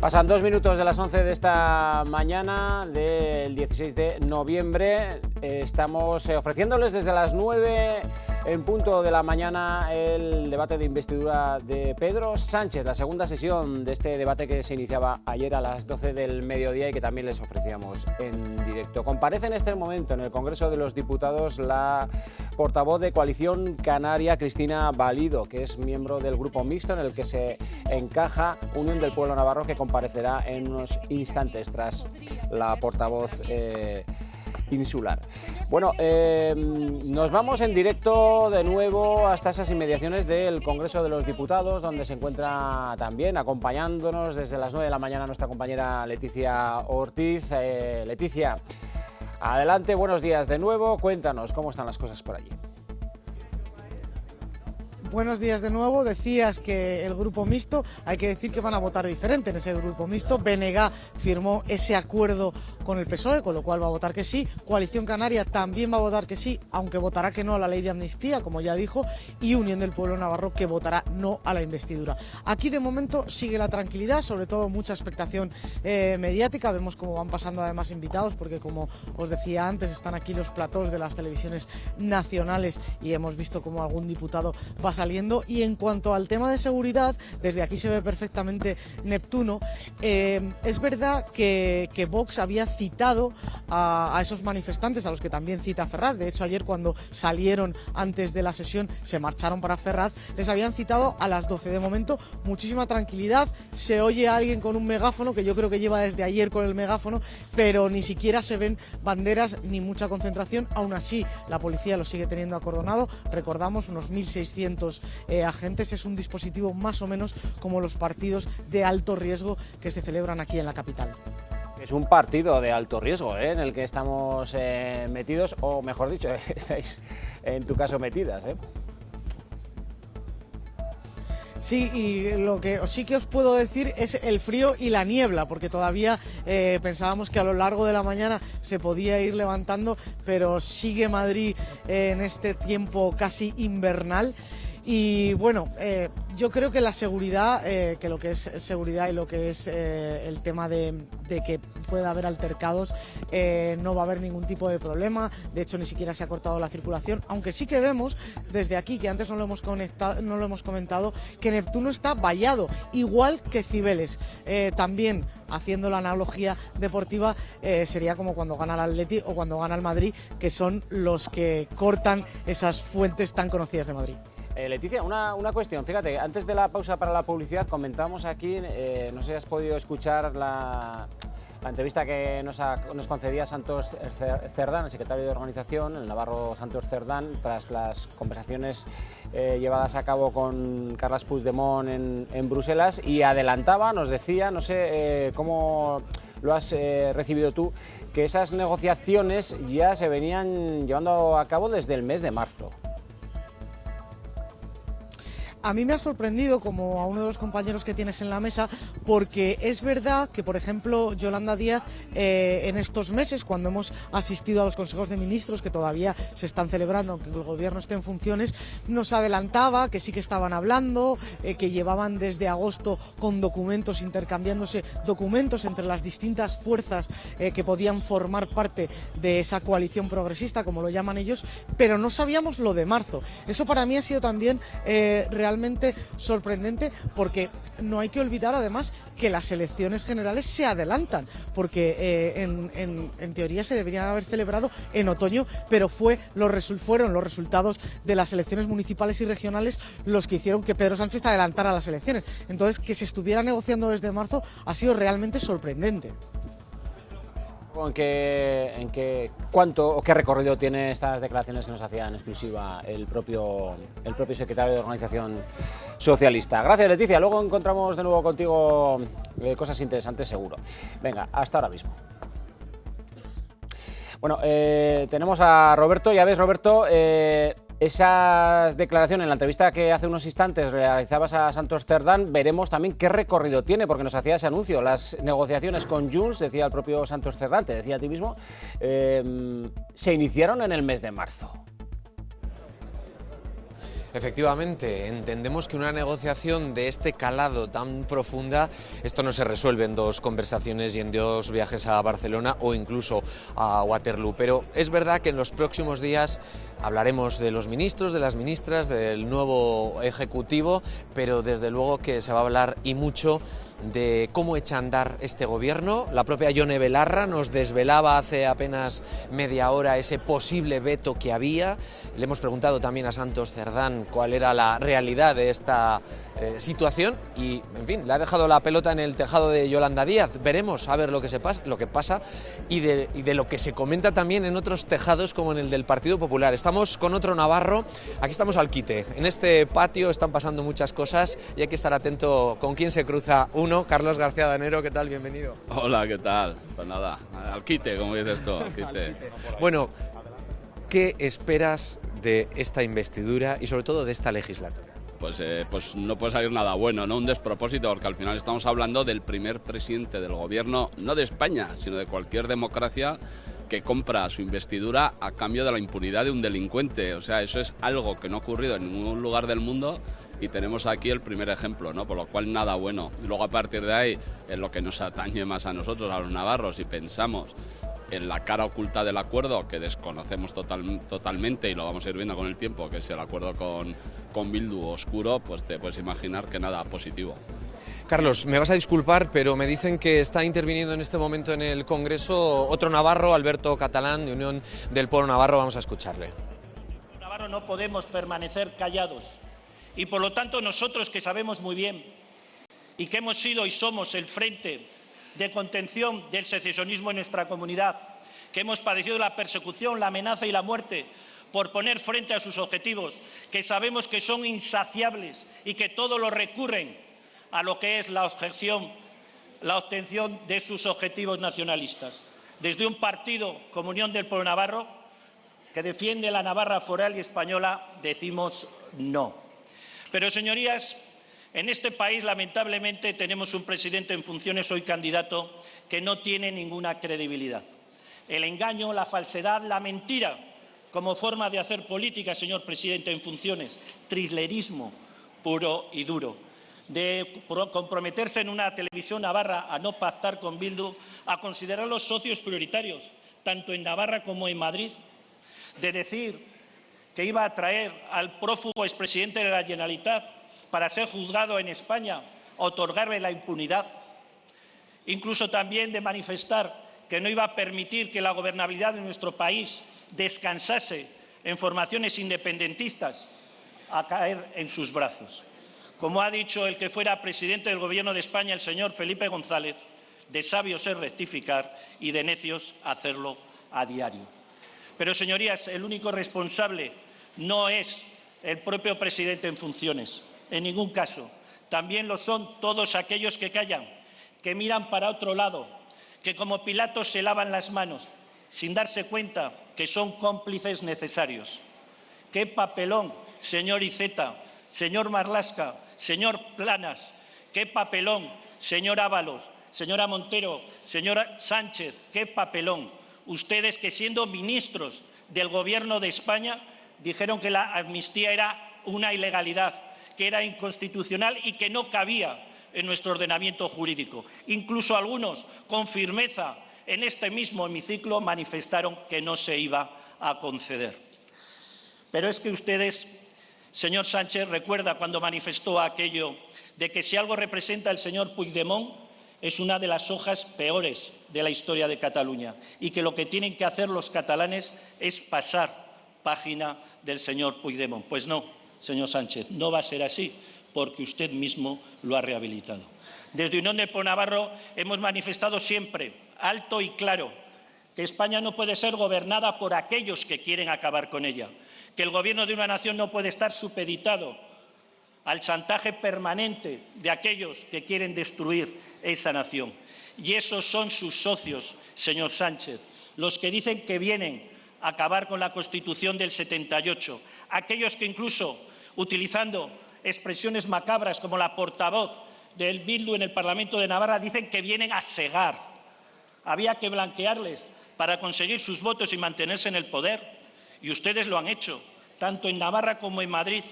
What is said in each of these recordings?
Pasan 2 minutos de las 11 de esta mañana del 16 de noviembre. Estamos ofreciéndoles desde las 9 en punto de la mañana el debate de investidura de Pedro Sánchez, la segunda sesión de este debate que se iniciaba ayer a las 12 del mediodía y que también les ofrecíamos en directo. Comparece en este momento en el Congreso de los Diputados la portavoz de Coalición Canaria, Cristina Valido, que es miembro del grupo mixto en el que se encaja Unión del Pueblo Navarro, que comparecerá en unos instantes tras la portavoz insular. Bueno, nos vamos en directo de nuevo hasta esas inmediaciones del Congreso de los Diputados, donde se encuentra también acompañándonos desde las 9 de la mañana nuestra compañera Leticia Ortiz. Leticia, adelante, buenos días de nuevo, cuéntanos cómo están las cosas por allí. Buenos días de nuevo. Decías que el grupo mixto, hay que decir que van a votar diferente en ese grupo mixto. BNG firmó ese acuerdo con el PSOE, con lo cual va a votar que sí. Coalición Canaria también va a votar que sí, aunque votará que no a la ley de amnistía, como ya dijo, y Unión del Pueblo Navarro, que votará no a la investidura. Aquí de momento sigue la tranquilidad, sobre todo mucha expectación mediática. Vemos cómo van pasando además invitados, porque como os decía antes, están aquí los platós de las televisiones nacionales y hemos visto cómo algún diputado va saliendo. Y en cuanto al tema de seguridad, desde aquí se ve perfectamente Neptuno. Es verdad que Vox había citado a esos manifestantes, a los que también cita Ferraz. De hecho, ayer cuando salieron antes de la sesión, se marcharon para Ferraz, les habían citado a las 12. De momento, muchísima tranquilidad. Se oye a alguien con un megáfono, que yo creo que lleva desde ayer con el megáfono, pero ni siquiera se ven banderas ni mucha concentración. Aún así, la policía lo sigue teniendo acordonado. Recordamos, unos 1.600 agentes. Es un dispositivo más o menos como los partidos de alto riesgo que se celebran aquí en la capital. Es un partido de alto riesgo, en el que estamos metidos, o mejor dicho, estáis en tu caso metidas. Sí, y lo que sí que os puedo decir es el frío y la niebla, porque todavía pensábamos que a lo largo de la mañana se podía ir levantando, pero sigue Madrid en este tiempo casi invernal. Y bueno, yo creo que la seguridad, que lo que es seguridad y lo que es el tema de que pueda haber altercados, no va a haber ningún tipo de problema. De hecho, ni siquiera se ha cortado la circulación, aunque sí que vemos desde aquí, que antes no lo hemos comentado, que Neptuno está vallado, igual que Cibeles. También, haciendo la analogía deportiva, sería como cuando gana el Atleti o cuando gana el Madrid, que son los que cortan esas fuentes tan conocidas de Madrid. Leticia, una cuestión, fíjate, antes de la pausa para la publicidad comentamos aquí, no sé si has podido escuchar la entrevista que nos concedía Santos Cerdán, el secretario de organización, el navarro Santos Cerdán, tras las conversaciones llevadas a cabo con Carles Puigdemont en Bruselas, y adelantaba, nos decía, no sé cómo lo has recibido tú, que esas negociaciones ya se venían llevando a cabo desde el mes de marzo. A mí me ha sorprendido, como a uno de los compañeros que tienes en la mesa, porque es verdad que, por ejemplo, Yolanda Díaz, en estos meses, cuando hemos asistido a los consejos de ministros, que todavía se están celebrando, aunque el gobierno esté en funciones, nos adelantaba que sí que estaban hablando, que llevaban desde agosto con documentos, intercambiándose documentos entre las distintas fuerzas que podían formar parte de esa coalición progresista, como lo llaman ellos, pero no sabíamos lo de marzo. Eso para mí ha sido también realmente sorprendente, porque no hay que olvidar además que las elecciones generales se adelantan, porque en teoría se deberían haber celebrado en otoño, pero fueron los resultados de las elecciones municipales y regionales los que hicieron que Pedro Sánchez adelantara las elecciones. Entonces, que se estuviera negociando desde marzo ha sido realmente sorprendente. ¿Cuánto o qué recorrido tiene estas declaraciones que nos hacía en exclusiva el propio secretario de Organización Socialista? Gracias, Leticia. Luego encontramos de nuevo contigo cosas interesantes, seguro. Venga, hasta ahora mismo. Bueno, tenemos a Roberto. Ya ves, Roberto, esa declaración en la entrevista que hace unos instantes realizabas a Santos Cerdán, veremos también qué recorrido tiene, porque nos hacía ese anuncio. Las negociaciones con Junts, decía el propio Santos Cerdán, te decía a ti mismo, se iniciaron en el mes de marzo. Efectivamente, entendemos que una negociación de este calado tan profunda, esto no se resuelve en 2 conversaciones y en 2 viajes a Barcelona o incluso a Waterloo, pero es verdad que en los próximos días hablaremos de los ministros, de las ministras, del nuevo ejecutivo, pero desde luego que se va a hablar y mucho de cómo echa a andar este gobierno. La propia Yone Belarra nos desvelaba hace apenas media hora ese posible veto que había. Le hemos preguntado también a Santos Cerdán cuál era la realidad de esta situación y, en fin, le ha dejado la pelota en el tejado de Yolanda Díaz. Veremos a ver lo que pasa y de lo que se comenta también en otros tejados como en el del Partido Popular. Estamos con otro navarro, aquí estamos al quite. En este patio están pasando muchas cosas y hay que estar atento con quién se cruza uno. Carlos García Danero, ¿qué tal? Bienvenido. Hola, ¿qué tal? Pues nada, al quite, como dices tú, al quite. Bueno, ¿qué esperas de esta investidura y sobre todo de esta legislatura? Pues no puede salir nada bueno, ¿no? Un despropósito, porque al final estamos hablando del primer presidente del gobierno, no de España, sino de cualquier democracia que compra su investidura a cambio de la impunidad de un delincuente. O sea, eso es algo que no ha ocurrido en ningún lugar del mundo y tenemos aquí el primer ejemplo, ¿no? Por lo cual nada bueno. Y luego a partir de ahí, en lo que nos atañe más a nosotros, a los navarros, y pensamos en la cara oculta del acuerdo, que desconocemos totalmente y lo vamos a ir viendo con el tiempo, que es el acuerdo con Bildu oscuro, pues te puedes imaginar que nada positivo. Carlos, me vas a disculpar, pero me dicen que está interviniendo en este momento en el Congreso otro navarro, Alberto Catalán, de Unión del Pueblo Navarro. Vamos a escucharle. Los navarros no podemos permanecer callados y, por lo tanto, nosotros, que sabemos muy bien y que hemos sido y somos el frente de contención del secesionismo en nuestra comunidad, que hemos padecido la persecución, la amenaza y la muerte por poner frente a sus objetivos, que sabemos que son insaciables y que todo lo recurren a lo que es la obtención de sus objetivos nacionalistas. Desde un partido como Unión del Pueblo Navarro, que defiende la Navarra foral y española, decimos no. Pero, señorías, en este país, lamentablemente, tenemos un presidente en funciones, hoy candidato, que no tiene ninguna credibilidad. El engaño, la falsedad, la mentira, como forma de hacer política, señor presidente en funciones, trislerismo puro y duro, de comprometerse en una televisión navarra a no pactar con Bildu, a considerar los socios prioritarios, tanto en Navarra como en Madrid, de decir que iba a traer al prófugo expresidente de la Generalitat para ser juzgado en España, otorgarle la impunidad, incluso también de manifestar que no iba a permitir que la gobernabilidad de nuestro país descansase en formaciones independentistas, a caer en sus brazos. Como ha dicho el que fuera presidente del Gobierno de España, el señor Felipe González, de sabios es rectificar y de necios hacerlo a diario. Pero, señorías, el único responsable no es el propio presidente en funciones. En ningún caso. También lo son todos aquellos que callan, que miran para otro lado, que como Pilatos se lavan las manos, sin darse cuenta que son cómplices necesarios. ¡Qué papelón, señor Iceta, señor Marlaska, señor Planas! ¡Qué papelón, señor Ábalos, señora Montero, señora Sánchez! ¡Qué papelón! Ustedes, que siendo ministros del Gobierno de España dijeron que la amnistía era una ilegalidad, que era inconstitucional y que no cabía en nuestro ordenamiento jurídico. Incluso algunos, con firmeza, en este mismo hemiciclo manifestaron que no se iba a conceder. Pero es que ustedes, señor Sánchez, recuerda cuando manifestó aquello de que si algo representa el señor Puigdemont es una de las hojas peores de la historia de Cataluña y que lo que tienen que hacer los catalanes es pasar página del señor Puigdemont. Pues no, señor Sánchez, no va a ser así, porque usted mismo lo ha rehabilitado. Desde Unión del Pueblo Navarro hemos manifestado siempre, alto y claro, que España no puede ser gobernada por aquellos que quieren acabar con ella, que el gobierno de una nación no puede estar supeditado al chantaje permanente de aquellos que quieren destruir esa nación. Y esos son sus socios, señor Sánchez, los que dicen que vienen a acabar con la Constitución del 78, aquellos que incluso, utilizando expresiones macabras como la portavoz del Bildu en el Parlamento de Navarra, dicen que vienen a segar. Había que blanquearles para conseguir sus votos y mantenerse en el poder. Y ustedes lo han hecho, tanto en Navarra como en Madrid.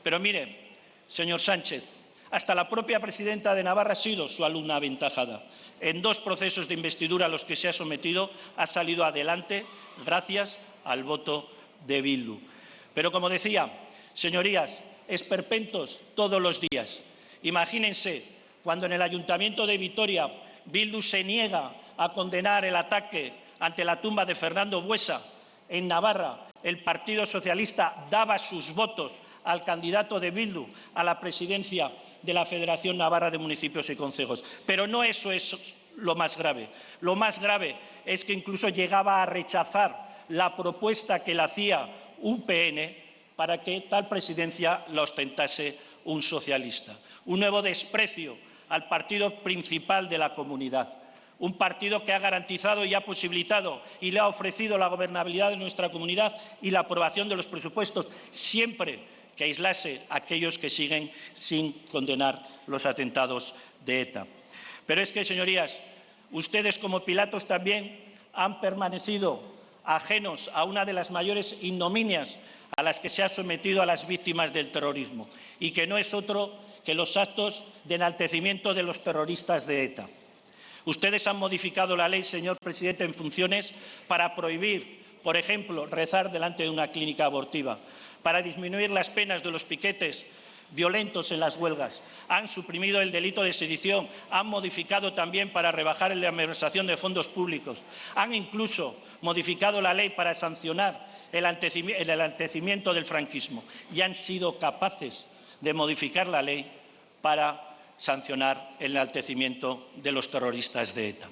Pero mire, señor Sánchez, hasta la propia presidenta de Navarra ha sido su alumna aventajada. En 2 procesos de investidura a los que se ha sometido ha salido adelante gracias al voto de Bildu. Pero como decía, señorías, esperpentos todos los días. Imagínense cuando en el Ayuntamiento de Vitoria Bildu se niega a condenar el ataque ante la tumba de Fernando Buesa. En Navarra el Partido Socialista daba sus votos al candidato de Bildu a la presidencia de la Federación Navarra de Municipios y Concejos. Pero no eso es lo más grave. Lo más grave es que incluso llegaba a rechazar la propuesta que le hacía UPN para que tal presidencia la ostentase un socialista. Un nuevo desprecio al partido principal de la comunidad. Un partido que ha garantizado y ha posibilitado y le ha ofrecido la gobernabilidad de nuestra comunidad y la aprobación de los presupuestos, siempre que aislase a aquellos que siguen sin condenar los atentados de ETA. Pero es que, señorías, ustedes como Pilatos también han permanecido ajenos a una de las mayores ignominias a las que se ha sometido a las víctimas del terrorismo, y que no es otro que los actos de enaltecimiento de los terroristas de ETA. Ustedes han modificado la ley, señor presidente, en funciones para prohibir, por ejemplo, rezar delante de una clínica abortiva, para disminuir las penas de los piquetes violentos en las huelgas. Han suprimido el delito de sedición, han modificado también para rebajar la malversación de fondos públicos, han incluso modificado la ley para sancionar el enaltecimiento del franquismo y han sido capaces de modificar la ley para sancionar el enaltecimiento de los terroristas de ETA.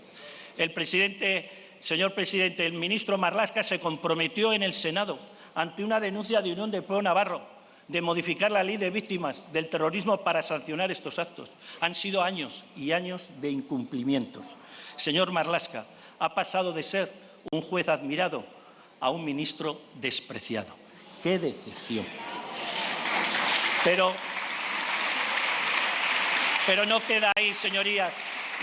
Señor presidente, el ministro Marlaska se comprometió en el Senado ante una denuncia de Unión del Pueblo Navarro de modificar la ley de víctimas del terrorismo para sancionar estos actos. Han sido años y años de incumplimientos. Señor Marlaska, ha pasado de ser un juez admirado a un ministro despreciado. ¡Qué decepción! Pero no queda ahí, señorías,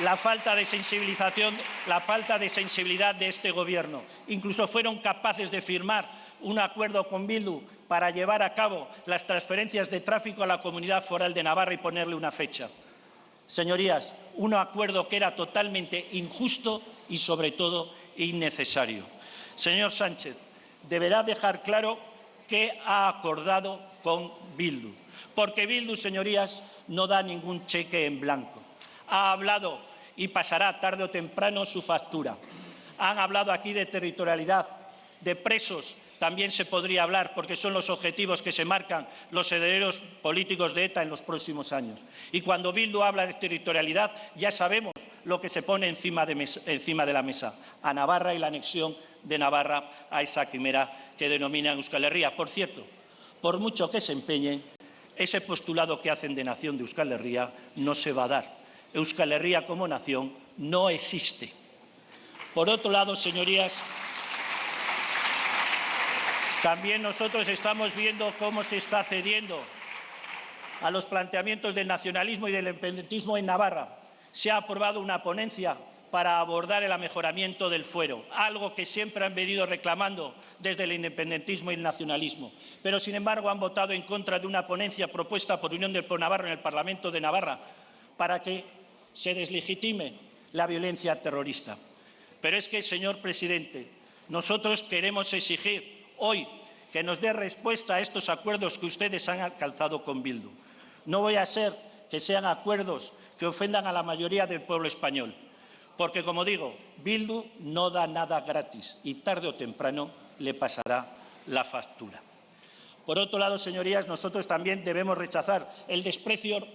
la falta de sensibilización, la falta de sensibilidad de este Gobierno. Incluso fueron capaces de firmar un acuerdo con Bildu para llevar a cabo las transferencias de tráfico a la Comunidad Foral de Navarra y ponerle una fecha. Señorías, un acuerdo que era totalmente injusto y, sobre todo, innecesario. Señor Sánchez, deberá dejar claro qué ha acordado con Bildu, porque Bildu, señorías, no da ningún cheque en blanco. Ha hablado y pasará tarde o temprano su factura. Han hablado aquí de territorialidad, de presos. También se podría hablar, porque son los objetivos que se marcan los herederos políticos de ETA en los próximos años. Y cuando Bildu habla de territorialidad, ya sabemos lo que se pone encima de la mesa: a Navarra y la anexión de Navarra a esa quimera que denominan Euskal Herria. Por cierto, por mucho que se empeñen, ese postulado que hacen de nación de Euskal Herria no se va a dar. Euskal Herria como nación no existe. Por otro lado, señorías, también nosotros estamos viendo cómo se está cediendo a los planteamientos del nacionalismo y del independentismo en Navarra. Se ha aprobado una ponencia para abordar el mejoramiento del fuero, algo que siempre han venido reclamando desde el independentismo y el nacionalismo. Pero, sin embargo, han votado en contra de una ponencia propuesta por Unión del Pueblo Navarro en el Parlamento de Navarra para que se deslegitime la violencia terrorista. Pero es que, señor presidente, nosotros queremos exigir hoy que nos dé respuesta a estos acuerdos que ustedes han alcanzado con Bildu. No vaya a ser que sean acuerdos que ofendan a la mayoría del pueblo español, porque, como digo, Bildu no da nada gratis y tarde o temprano le pasará la factura. Por otro lado, señorías, nosotros también debemos rechazar el desprecio,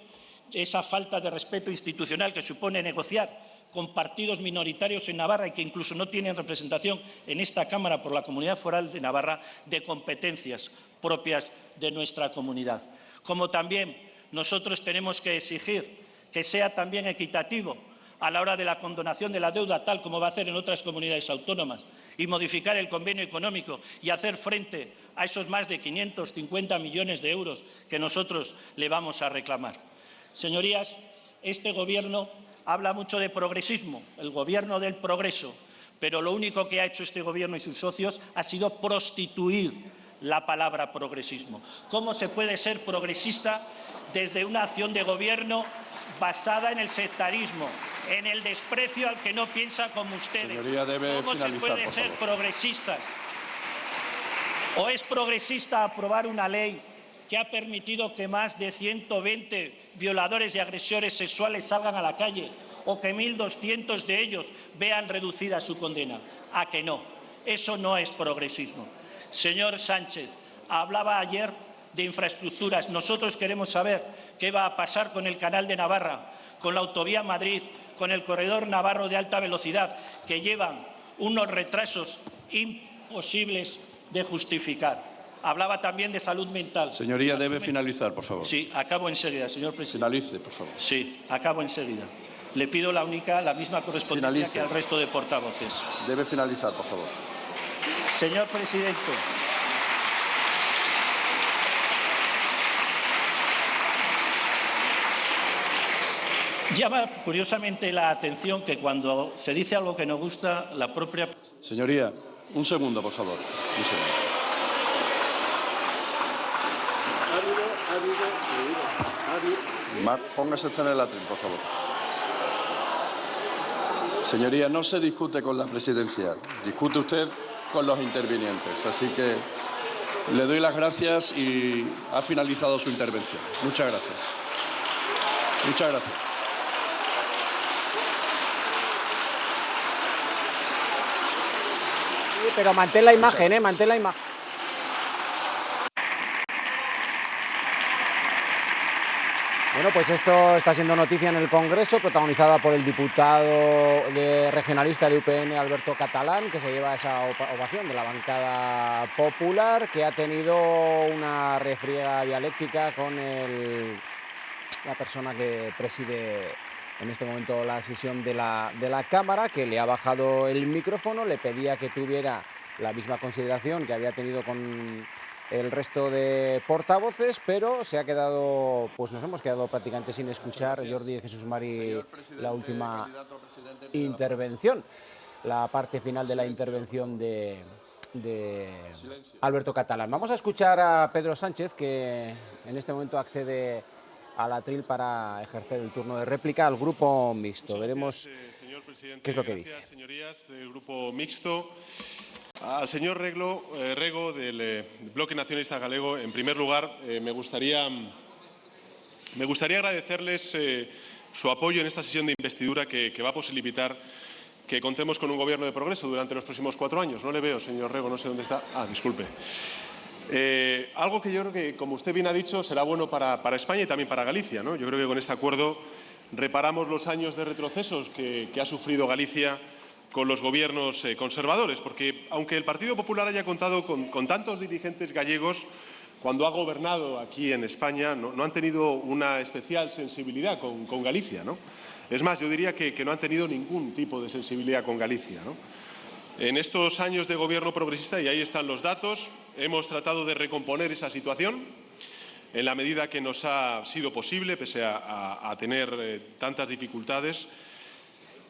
esa falta de respeto institucional que supone negociar con partidos minoritarios en Navarra y que incluso no tienen representación en esta Cámara por la Comunidad Foral de Navarra, de competencias propias de nuestra comunidad. Como también nosotros tenemos que exigir que sea también equitativo a la hora de la condonación de la deuda, tal como va a hacer en otras comunidades autónomas, y modificar el convenio económico y hacer frente a esos más de 550 millones de euros que nosotros le vamos a reclamar. Señorías, este Gobierno habla mucho de progresismo, el Gobierno del progreso, pero lo único que ha hecho este Gobierno y sus socios ha sido prostituir la palabra progresismo. ¿Cómo se puede ser progresista desde una acción de gobierno basada en el sectarismo, en el desprecio al que no piensa como ustedes? Señoría, debe ¿Cómo se finalizar, puede por ser favor. progresistas? ¿O es progresista aprobar una ley que ha permitido que más de 120 violadores y agresores sexuales salgan a la calle, o que 1.200 de ellos vean reducida su condena? ¿A que no? Eso no es progresismo. Señor Sánchez, hablaba ayer de infraestructuras. Nosotros queremos saber qué va a pasar con el Canal de Navarra, con la autovía Madrid, con el corredor navarro de alta velocidad, que llevan unos retrasos imposibles de justificar. Hablaba también de salud mental. Señoría, debe finalizar, por favor. Sí, acabo enseguida, señor presidente. Finalice, por favor. Sí, acabo enseguida. Le pido la misma correspondencia Finalice. que al resto de portavoces. Debe finalizar, por favor. Señor presidente, llama curiosamente la atención que cuando se dice algo que no gusta, la propia... Señoría, un segundo, por favor. Un segundo. Póngase usted en el atril, por favor. Señoría, no se discute con la presidencia, discute usted con los intervinientes. Así que le doy las gracias y ha finalizado su intervención. Muchas gracias. Muchas gracias. Pero mantén la imagen, mantén la imagen. Bueno, pues esto está siendo noticia en el Congreso, protagonizada por el diputado regionalista de UPN, Alberto Catalán, que se lleva esa ovación de la bancada popular, que ha tenido una refriega dialéctica con la persona que preside en este momento la sesión de la Cámara, que le ha bajado el micrófono, le pedía que tuviera la misma consideración que había tenido con el resto de portavoces, pero se ha quedado, pues nos hemos quedado prácticamente sin escuchar, Jordi Jesús Mari, la última intervención, la parte final de la intervención de Alberto Catalán. Vamos a escuchar a Pedro Sánchez, que en este momento accede al atril para ejercer el turno de réplica al grupo mixto. Veremos qué es lo que dice. Señorías del grupo mixto. Al señor Rego del Bloque Nacionalista Galego, en primer lugar, me gustaría agradecerles su apoyo en esta sesión de investidura que va a posibilitar que contemos con un gobierno de progreso durante los próximos 4 años. No le veo, señor Rego, no sé dónde está. Ah, disculpe. Algo que yo creo que, como usted bien ha dicho, será bueno para España y también para Galicia, ¿no? Yo creo que con este acuerdo reparamos los años de retrocesos que ha sufrido Galicia con los gobiernos conservadores, porque aunque el Partido Popular haya contado con tantos dirigentes gallegos, cuando ha gobernado aquí en España no han tenido una especial sensibilidad con Galicia, ¿no? Es más, yo diría que no han tenido ningún tipo de sensibilidad con Galicia, ¿no? En estos años de gobierno progresista, y ahí están los datos, hemos tratado de recomponer esa situación en la medida que nos ha sido posible, pese a tener tantas dificultades.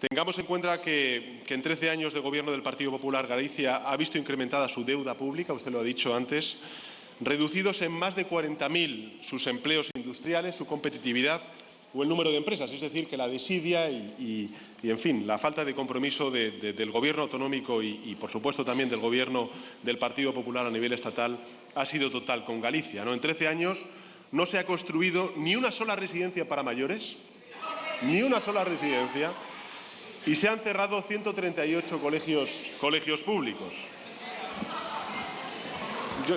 Tengamos en cuenta que en 13 años de gobierno del Partido Popular, Galicia ha visto incrementada su deuda pública, usted lo ha dicho antes, reducidos en más de 40.000 sus empleos industriales, su competitividad o el número de empresas. Es decir, que la desidia y en fin, la falta de compromiso del Gobierno autonómico y, por supuesto, también del Gobierno del Partido Popular a nivel estatal ha sido total con Galicia, ¿no? En 13 años no se ha construido ni una sola residencia para mayores, ni una sola residencia, y se han cerrado 138 colegios públicos.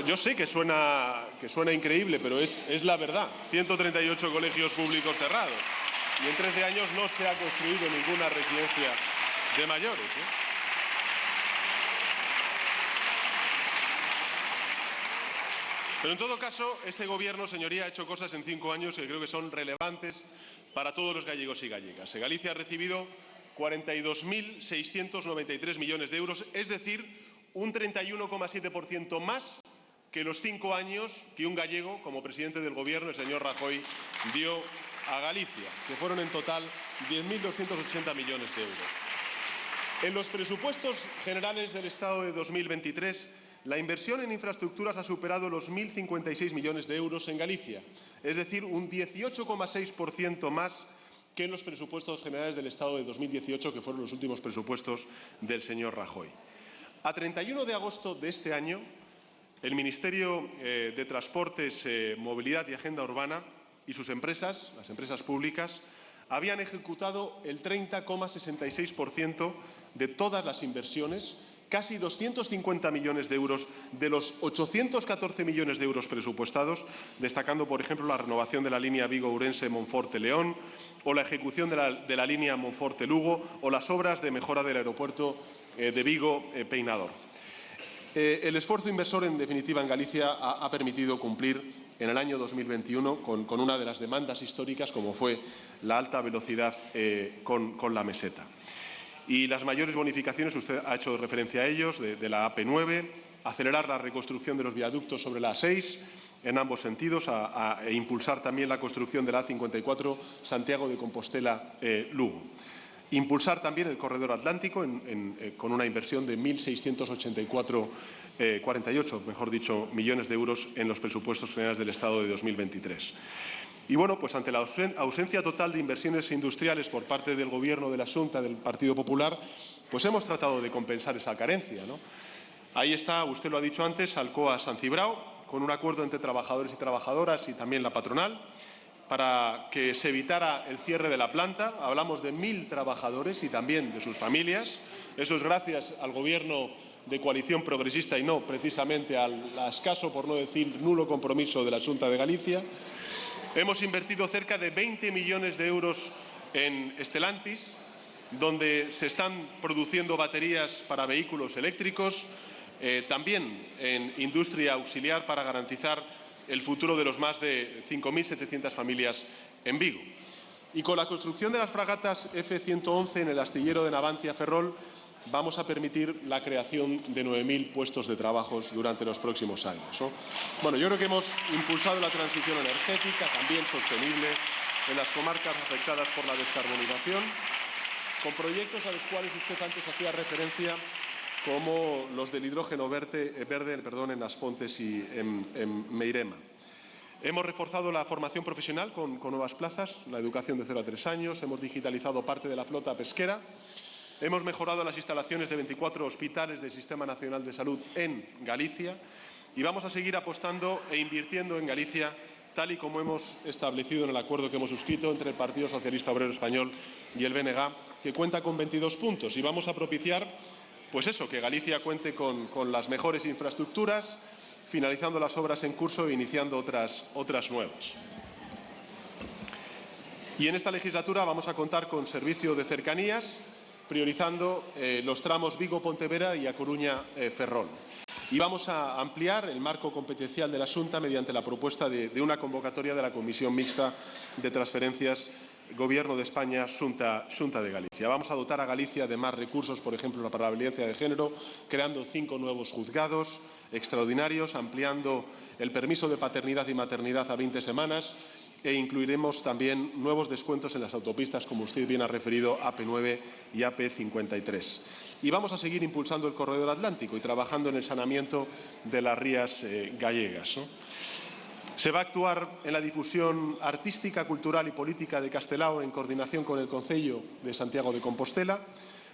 Yo sé que suena increíble, pero es la verdad. 138 colegios públicos cerrados. Y en 13 años no se ha construido ninguna residencia de mayores, ¿eh? Pero en todo caso, este Gobierno, señoría, ha hecho cosas en 5 años que creo que son relevantes para todos los gallegos y gallegas. Galicia ha recibido 42.693 millones de euros, es decir, un 31,7% más que los 5 años que un gallego, como presidente del Gobierno, el señor Rajoy, dio a Galicia, que fueron en total 10.280 millones de euros. En los presupuestos generales del Estado de 2023, La inversión en infraestructuras ha superado los 1.056 millones de euros en Galicia, es decir, un 18,6% más que en los presupuestos generales del Estado de 2018, que fueron los últimos presupuestos del señor Rajoy. A 31 de agosto de este año, el Ministerio de Transportes, Movilidad y Agenda Urbana y sus empresas, las empresas públicas, habían ejecutado el 30,66% de todas las inversiones, casi 250 millones de euros de los 814 millones de euros presupuestados, destacando, por ejemplo, la renovación de la línea Vigo-Ourense-Monforte-León o la ejecución de la línea Monforte-Lugo o las obras de mejora del aeropuerto de Vigo-Peinador. El esfuerzo inversor, en definitiva, en Galicia ha permitido cumplir en el año 2021 con una de las demandas históricas, como fue la alta velocidad con la meseta. Y las mayores bonificaciones, usted ha hecho referencia a ellos, de la AP9, acelerar la reconstrucción de los viaductos sobre la A6 en ambos sentidos e impulsar también la construcción de la A54 Santiago de Compostela-Lugo. Impulsar también el corredor atlántico con una inversión de 1.648 millones de euros en los presupuestos generales del Estado de 2023. Y bueno, pues ante la ausencia total de inversiones industriales por parte del Gobierno de la Xunta del Partido Popular, pues hemos tratado de compensar esa carencia, ¿no? Ahí está, usted lo ha dicho antes, Alcoa San Cibrao, con un acuerdo entre trabajadores y trabajadoras y también la patronal, para que se evitara el cierre de la planta. Hablamos de 1.000 trabajadores y también de sus familias. Eso es gracias al Gobierno de coalición progresista y no precisamente al escaso, por no decir nulo, compromiso de la Xunta de Galicia. Hemos invertido cerca de 20 millones de euros en Stellantis, donde se están produciendo baterías para vehículos eléctricos, también en industria auxiliar para garantizar el futuro de los más de 5.700 familias en Vigo. Y con la construcción de las fragatas F-111 en el astillero de Navantia Ferrol, vamos a permitir la creación de 9.000 puestos de trabajo durante los próximos años, ¿no? Bueno, yo creo que hemos impulsado la transición energética, también sostenible, en las comarcas afectadas por la descarbonización, con proyectos a los cuales usted antes hacía referencia, como los del hidrógeno verde en As Pontes y en Meirema. Hemos reforzado la formación profesional con nuevas plazas, la educación de 0 a 3 años, hemos digitalizado parte de la flota pesquera. Hemos mejorado las instalaciones de 24 hospitales del Sistema Nacional de Salud en Galicia y vamos a seguir apostando e invirtiendo en Galicia, tal y como hemos establecido en el acuerdo que hemos suscrito entre el Partido Socialista Obrero Español y el BNG, que cuenta con 22 puntos. Y vamos a propiciar, pues eso, que Galicia cuente con las mejores infraestructuras, finalizando las obras en curso e iniciando otras nuevas. Y en esta legislatura vamos a contar con servicio de cercanías, priorizando los tramos Vigo-Pontevera y A Coruña-Ferrol. Y vamos a ampliar el marco competencial de la Xunta mediante la propuesta de una convocatoria de la Comisión Mixta de Transferencias Gobierno de España, Xunta de Galicia. Vamos a dotar a Galicia de más recursos, por ejemplo, para la violencia de género, creando 5 nuevos juzgados extraordinarios, ampliando el permiso de paternidad y maternidad a 20 semanas, e incluiremos también nuevos descuentos en las autopistas, como usted bien ha referido, AP9 y AP53. Y vamos a seguir impulsando el corredor atlántico y trabajando en el saneamiento de las rías gallegas, ¿no? Se va a actuar en la difusión artística, cultural y política de Castelao en coordinación con el Concello de Santiago de Compostela.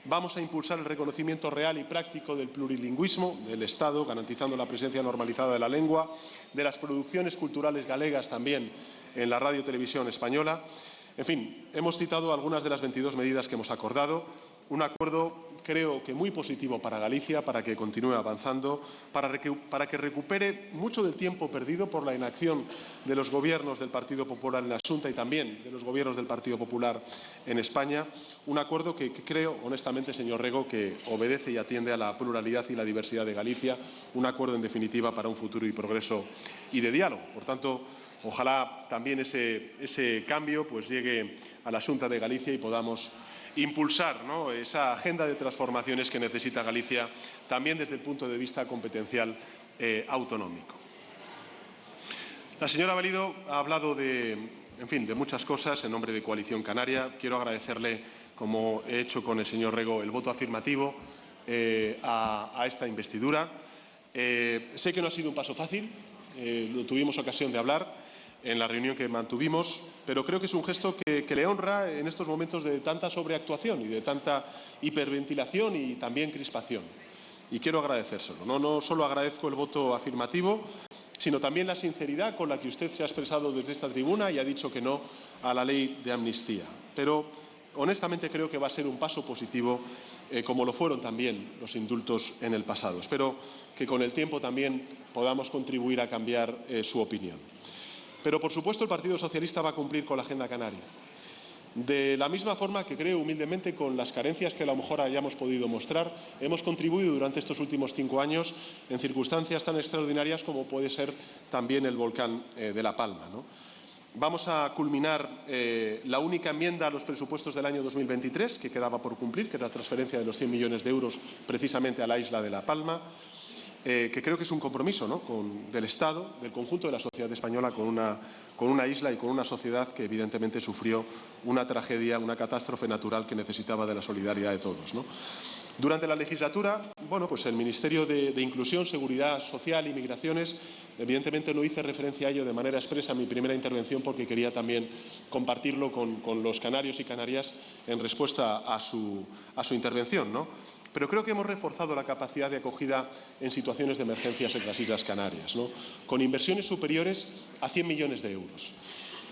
Vamos a impulsar el reconocimiento real y práctico del plurilingüismo del Estado, garantizando la presencia normalizada de la lengua, de las producciones culturales galegas también en la radio y televisión española. En fin, hemos citado algunas de las 22 medidas que hemos acordado. Un acuerdo, creo que muy positivo para Galicia, para que continúe avanzando, para que recupere mucho del tiempo perdido por la inacción de los gobiernos del Partido Popular en la Xunta y también de los gobiernos del Partido Popular en España. Un acuerdo que creo, honestamente, señor Rego, que obedece y atiende a la pluralidad y la diversidad de Galicia. Un acuerdo, en definitiva, para un futuro y progreso y de diálogo. Por tanto, ojalá también ese cambio pues llegue a la Xunta de Galicia y podamos impulsar, ¿no?, esa agenda de transformaciones que necesita Galicia, también desde el punto de vista competencial autonómico. La señora Valido ha hablado de muchas cosas en nombre de Coalición Canaria. Quiero agradecerle, como he hecho con el señor Rego, el voto afirmativo a esta investidura. Sé que no ha sido un paso fácil, lo tuvimos ocasión de hablar en la reunión que mantuvimos, pero creo que es un gesto que le honra en estos momentos de tanta sobreactuación y de tanta hiperventilación y también crispación. Y quiero agradecérselo. No solo agradezco el voto afirmativo, sino también la sinceridad con la que usted se ha expresado desde esta tribuna y ha dicho que no a la ley de amnistía. Pero, honestamente, creo que va a ser un paso positivo, como lo fueron también los indultos en el pasado. Espero que con el tiempo también podamos contribuir a cambiar su opinión. Pero, por supuesto, el Partido Socialista va a cumplir con la agenda canaria. De la misma forma que creo humildemente, con las carencias que a lo mejor hayamos podido mostrar, hemos contribuido durante estos últimos 5 años en circunstancias tan extraordinarias como puede ser también el volcán de La Palma, ¿no? Vamos a culminar la única enmienda a los presupuestos del año 2023 que quedaba por cumplir, que es la transferencia de los 100 millones de euros precisamente a la isla de La Palma, que creo que es un compromiso, ¿no?, del Estado, del conjunto de la sociedad española con una isla y con una sociedad que evidentemente sufrió una tragedia, una catástrofe natural que necesitaba de la solidaridad de todos, ¿no? Durante la legislatura, pues el Ministerio de Inclusión, Seguridad Social y Migraciones, evidentemente no hice referencia a ello de manera expresa en mi primera intervención porque quería también compartirlo con los canarios y canarias en respuesta a su intervención, ¿no? Pero creo que hemos reforzado la capacidad de acogida en situaciones de emergencias en las Islas Canarias, ¿no?, con inversiones superiores a 100 millones de euros.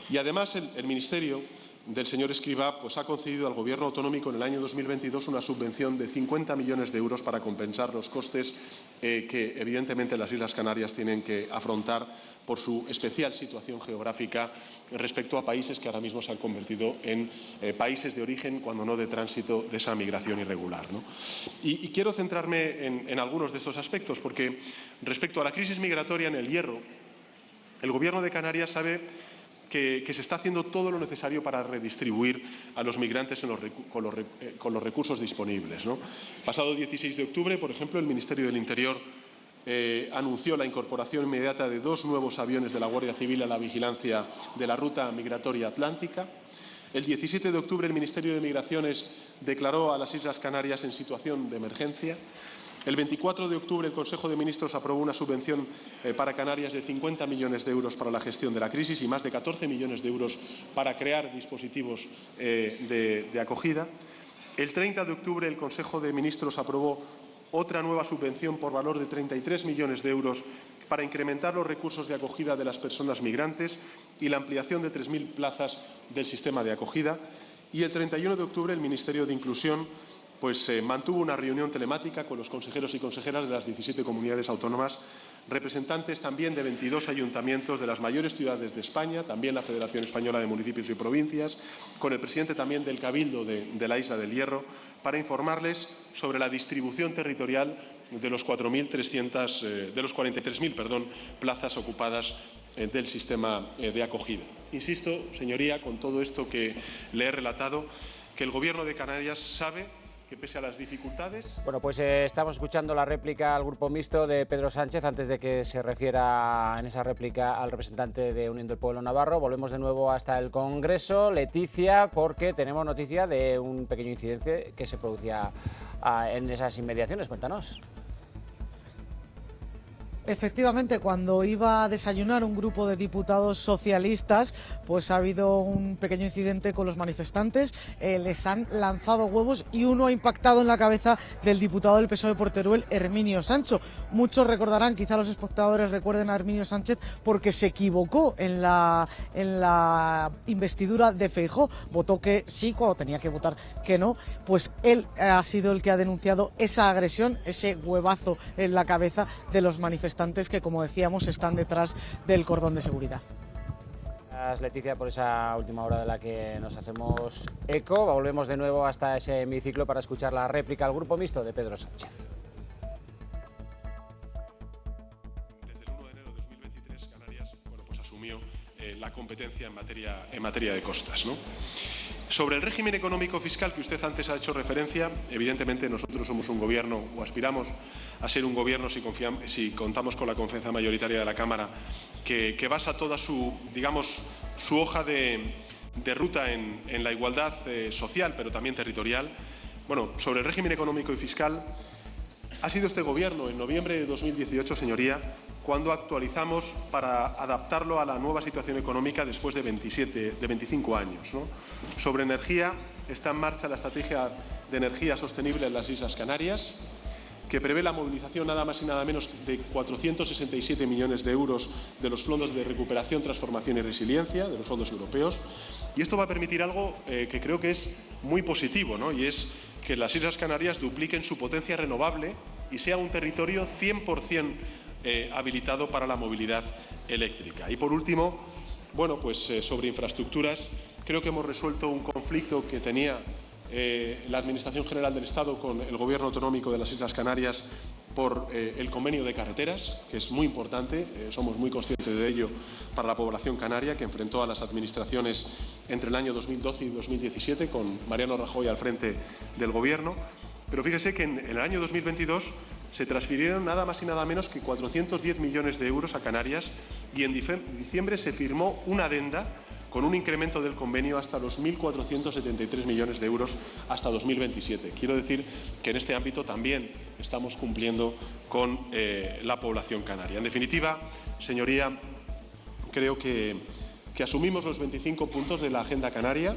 Y además el Ministerio del señor Escrivá ha concedido al Gobierno autonómico en el año 2022 una subvención de 50 millones de euros para compensar los costes que evidentemente las Islas Canarias tienen que afrontar por su especial situación geográfica respecto a países que ahora mismo se han convertido en países de origen, cuando no de tránsito, de esa migración irregular, ¿no? Y quiero centrarme en algunos de estos aspectos, porque respecto a la crisis migratoria en el Hierro, el Gobierno de Canarias sabe que se está haciendo todo lo necesario para redistribuir a los migrantes con los recursos disponibles, ¿no? Pasado 16 de octubre, por ejemplo, el Ministerio del Interior anunció la incorporación inmediata de 2 nuevos aviones de la Guardia Civil a la vigilancia de la ruta migratoria atlántica. El 17 de octubre el Ministerio de Migraciones declaró a las Islas Canarias en situación de emergencia. El 24 de octubre el Consejo de Ministros aprobó una subvención para Canarias de 50 millones de euros para la gestión de la crisis y más de 14 millones de euros para crear dispositivos de acogida. El 30 de octubre el Consejo de Ministros aprobó otra nueva subvención por valor de 33 millones de euros para incrementar los recursos de acogida de las personas migrantes y la ampliación de 3.000 plazas del sistema de acogida. Y el 31 de octubre el Ministerio de Inclusión mantuvo una reunión telemática con los consejeros y consejeras de las 17 comunidades autónomas, representantes también de 22 ayuntamientos de las mayores ciudades de España, también la Federación Española de Municipios y Provincias, con el presidente también del Cabildo de la Isla del Hierro, para informarles sobre la distribución territorial de los 43.000 plazas ocupadas del sistema de acogida. Insisto, señoría, con todo esto que le he relatado, que el Gobierno de Canarias sabe que pese a las dificultades... Estamos escuchando la réplica al Grupo Mixto de Pedro Sánchez. Antes de que se refiera en esa réplica al representante de Unión del Pueblo Navarro, volvemos de nuevo hasta el Congreso. Leticia, porque tenemos noticia de un pequeño incidente que se producía en esas inmediaciones. Cuéntanos. Efectivamente, cuando iba a desayunar un grupo de diputados socialistas, ha habido un pequeño incidente con los manifestantes, les han lanzado huevos y uno ha impactado en la cabeza del diputado del PSOE por Teruel, Herminio Sancho. Muchos recordarán, quizá los espectadores recuerden a Herminio Sánchez porque se equivocó en la investidura de Feijóo, votó que sí cuando tenía que votar que no, él ha sido el que ha denunciado esa agresión, ese huevazo en la cabeza de los manifestantes que, como decíamos, están detrás del cordón de seguridad. Gracias, Leticia, por esa última hora de la que nos hacemos eco. Volvemos de nuevo hasta ese hemiciclo para escuchar la réplica al Grupo Mixto de Pedro Sánchez. Desde el 1 de enero de 2023 Canarias asumió la competencia en materia de costas, ¿no? Sobre el régimen económico fiscal que usted antes ha hecho referencia, evidentemente nosotros somos un gobierno, o aspiramos a ser un gobierno si contamos con la confianza mayoritaria de la Cámara, que basa toda su hoja de ruta en la igualdad social, pero también territorial. Sobre el régimen económico y fiscal, Ha sido este Gobierno, en noviembre de 2018, señoría, cuando actualizamos para adaptarlo a la nueva situación económica después de 25 años, ¿no? Sobre energía, está en marcha la estrategia de energía sostenible en las Islas Canarias, que prevé la movilización nada más y nada menos de 467 millones de euros de los fondos de recuperación, transformación y resiliencia, de los fondos europeos. Y esto va a permitir algo que creo que es muy positivo, ¿no? Y es que las Islas Canarias dupliquen su potencia renovable y sea un territorio 100% habilitado para la movilidad eléctrica. Y por último, bueno, pues sobre infraestructuras, creo que hemos resuelto un conflicto que tenía la Administración General del Estado con el Gobierno Autonómico de las Islas Canarias por el convenio de carreteras, que es muy importante, somos muy conscientes de ello para la población canaria, que enfrentó a las administraciones entre el año 2012 y 2017, con Mariano Rajoy al frente del Gobierno. Pero fíjese que en el año 2022 se transfirieron nada más y nada menos que 410 millones de euros a Canarias y en diciembre se firmó una adenda con un incremento del convenio hasta los 1.473 millones de euros hasta 2027. Quiero decir que en este ámbito también estamos cumpliendo con la población canaria. En definitiva, señoría, creo que asumimos los 25 puntos de la Agenda Canaria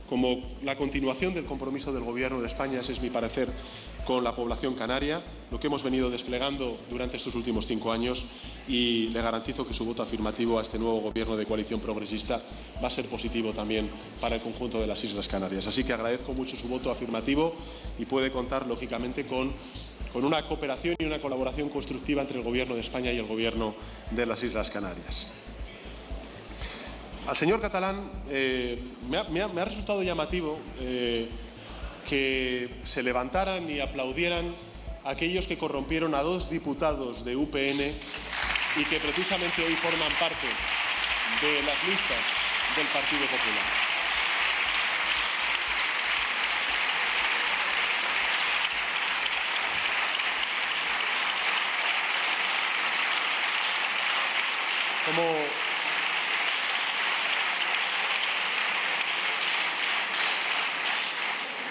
como la continuación del compromiso del Gobierno de España, ese es mi parecer, con la población canaria, lo que hemos venido desplegando durante estos últimos 5 años, y le garantizo que su voto afirmativo a este nuevo Gobierno de coalición progresista va a ser positivo también para el conjunto de las Islas Canarias. Así que agradezco mucho su voto afirmativo y puede contar, lógicamente, con una cooperación y una colaboración constructiva entre el Gobierno de España y el Gobierno de las Islas Canarias. Al señor Catalán me ha resultado llamativo que se levantaran y aplaudieran aquellos que corrompieron a 2 diputados de UPN y que precisamente hoy forman parte de las listas del Partido Popular.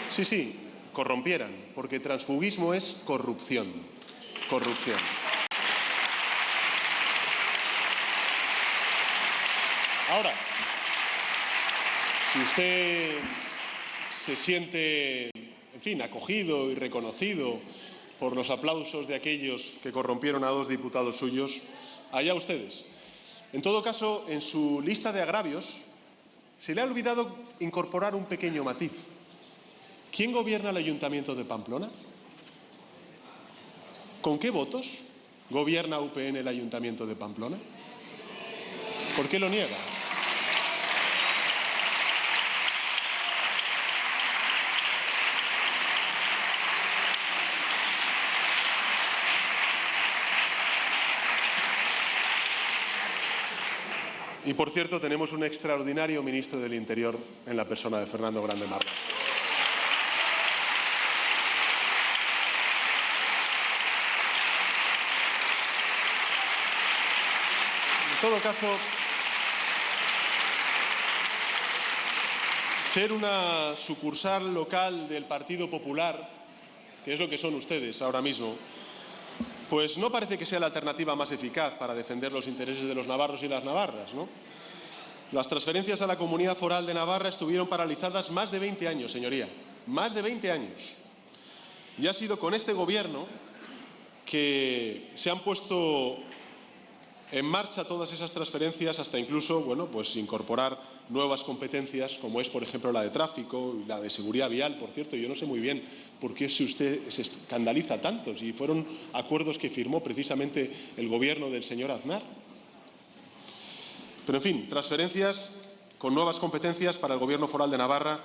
Sí, corrompieran, porque transfugismo es corrupción. Corrupción. Ahora, si usted se siente, en fin, acogido y reconocido por los aplausos de aquellos que corrompieron a 2 diputados suyos, allá ustedes. En todo caso, en su lista de agravios se le ha olvidado incorporar un pequeño matiz. ¿Quién gobierna el Ayuntamiento de Pamplona? ¿Con qué votos gobierna UPN el Ayuntamiento de Pamplona? ¿Por qué lo niega? Y, por cierto, tenemos un extraordinario ministro del Interior en la persona de Fernando Grande Marlasca. En todo caso, ser una sucursal local del Partido Popular, que es lo que son ustedes ahora mismo, pues no parece que sea la alternativa más eficaz para defender los intereses de los navarros y las navarras, ¿no? Las transferencias a la Comunidad Foral de Navarra estuvieron paralizadas más de 20 años, señoría, más de 20 años. Y ha sido con este Gobierno que se han puesto en marcha todas esas transferencias, hasta incluso, bueno, pues incorporar nuevas competencias, como es, por ejemplo, la de tráfico y la de seguridad vial. Por cierto, yo no sé muy bien por qué si usted se escandaliza tanto, si fueron acuerdos que firmó precisamente el Gobierno del señor Aznar. Pero, en fin, transferencias con nuevas competencias para el Gobierno Foral de Navarra,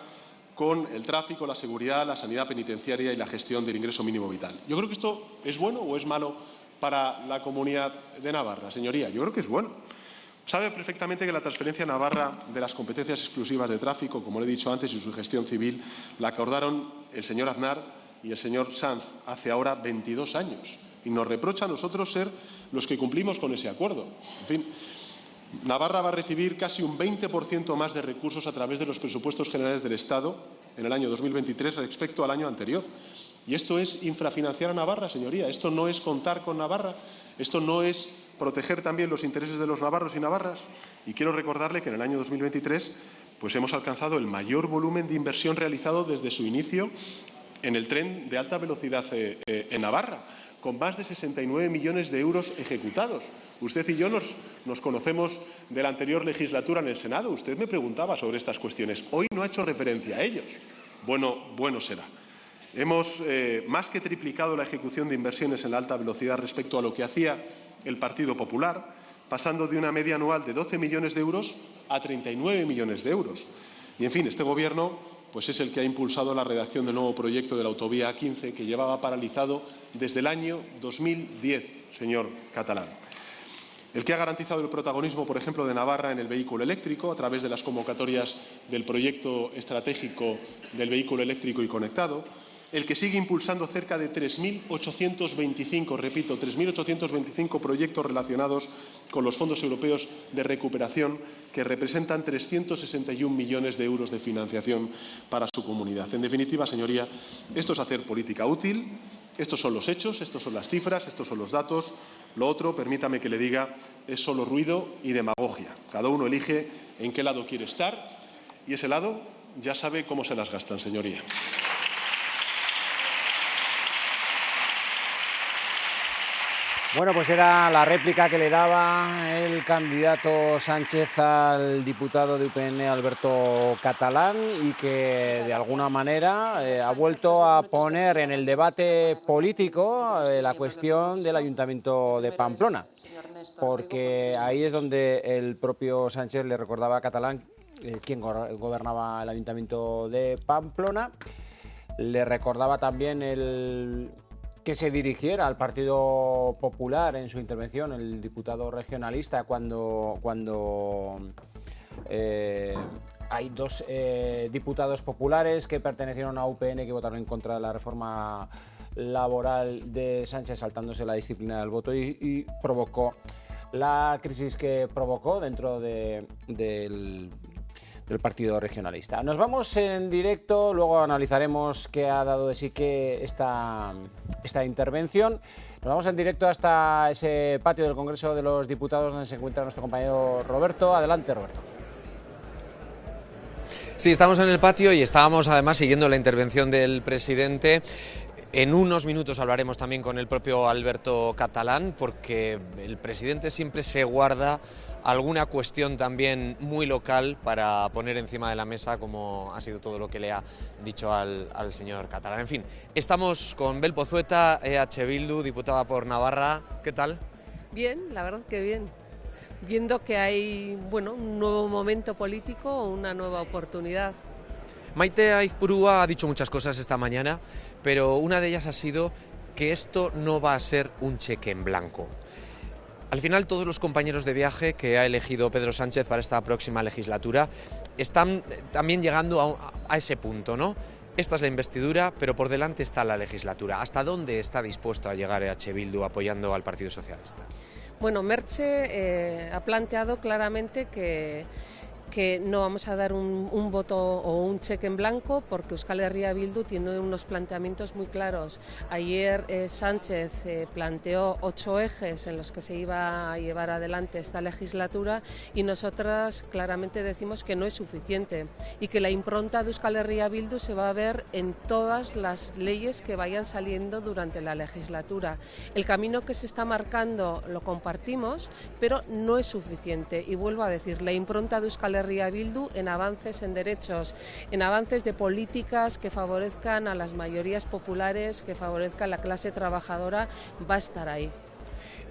con el tráfico, la seguridad, la sanidad penitenciaria y la gestión del ingreso mínimo vital. Yo creo que esto es bueno o es malo para la Comunidad de Navarra, señoría. Yo creo que es bueno. Sabe perfectamente que la transferencia a Navarra de las competencias exclusivas de tráfico, como le he dicho antes, y su gestión civil, la acordaron el señor Aznar y el señor Sanz hace ahora 22 años. Y nos reprocha a nosotros ser los que cumplimos con ese acuerdo. En fin, Navarra va a recibir casi un 20% más de recursos a través de los presupuestos generales del Estado en el año 2023 respecto al año anterior. Y esto es infrafinanciar a Navarra, señoría. Esto no es contar con Navarra. Esto no es proteger también los intereses de los navarros y navarras. Y quiero recordarle que en el año 2023 pues hemos alcanzado el mayor volumen de inversión realizado desde su inicio en el tren de alta velocidad en Navarra, con más de 69 millones de euros ejecutados. Usted y yo nos conocemos de la anterior legislatura en el Senado. Usted me preguntaba sobre estas cuestiones. Hoy no ha hecho referencia a ellos. Bueno será. Hemos más que triplicado la ejecución de inversiones en la alta velocidad respecto a lo que hacía el Partido Popular, pasando de una media anual de 12 millones de euros a 39 millones de euros. Y, en fin, este Gobierno pues es el que ha impulsado la redacción del nuevo proyecto de la autovía A15, que llevaba paralizado desde el año 2010, señor Catalán. El que ha garantizado el protagonismo, por ejemplo, de Navarra en el vehículo eléctrico a través de las convocatorias del proyecto estratégico del vehículo eléctrico y conectado. El que sigue impulsando cerca de 3.825, repito, 3.825 proyectos relacionados con los fondos europeos de recuperación, que representan 361 millones de euros de financiación para su comunidad. En definitiva, señoría, esto es hacer política útil, estos son los hechos, estos son las cifras, estos son los datos. Lo otro, permítame que le diga, es solo ruido y demagogia. Cada uno elige en qué lado quiere estar y ese lado ya sabe cómo se las gastan, señoría. Bueno, pues era la réplica que le daba el candidato Sánchez al diputado de UPN, Alberto Catalán, y que de alguna manera ha vuelto a poner en el debate político la cuestión del Ayuntamiento de Pamplona, porque ahí es donde el propio Sánchez le recordaba a Catalán quién gobernaba el Ayuntamiento de Pamplona. Le recordaba también que se dirigiera al Partido Popular en su intervención, el diputado regionalista, cuando hay dos diputados populares que pertenecieron a UPN que votaron en contra de la reforma laboral de Sánchez, saltándose la disciplina del voto y provocó la crisis que provocó dentro del Partido Regionalista. Nos vamos en directo, luego analizaremos qué ha dado de sí que esta intervención. Nos vamos en directo hasta ese patio del Congreso de los Diputados donde se encuentra nuestro compañero Roberto. Adelante, Roberto. Sí, estamos en el patio y estábamos además siguiendo la intervención del presidente. En unos minutos hablaremos también con el propio Alberto Catalán, porque el presidente siempre se guarda alguna cuestión también muy local para poner encima de la mesa, como ha sido todo lo que le ha dicho al señor Catalán. En fin, estamos con Bel Pozueta, EH Bildu, diputada por Navarra. ¿Qué tal? Bien, la verdad que bien. Viendo que hay, un nuevo momento político, una nueva oportunidad. Maite Aizpurúa ha dicho muchas cosas esta mañana, pero una de ellas ha sido que esto no va a ser un cheque en blanco. Al final, todos los compañeros de viaje que ha elegido Pedro Sánchez para esta próxima legislatura están también llegando a ese punto, ¿no? Esta es la investidura, pero por delante está la legislatura. ¿Hasta dónde está dispuesto a llegar EH Bildu apoyando al Partido Socialista? Bueno, Merche ha planteado claramente que no vamos a dar un voto o un cheque en blanco, porque Euskal Herria Bildu tiene unos planteamientos muy claros. Ayer Sánchez planteó 8 ejes en los que se iba a llevar adelante esta legislatura y nosotras claramente decimos que no es suficiente y que la impronta de Euskal Herria Bildu se va a ver en todas las leyes que vayan saliendo durante la legislatura. El camino que se está marcando lo compartimos, pero no es suficiente y vuelvo a decir, la impronta de Euskal Herria Bildu en avances en derechos, en avances de políticas que favorezcan a las mayorías populares, que favorezcan a la clase trabajadora, va a estar ahí.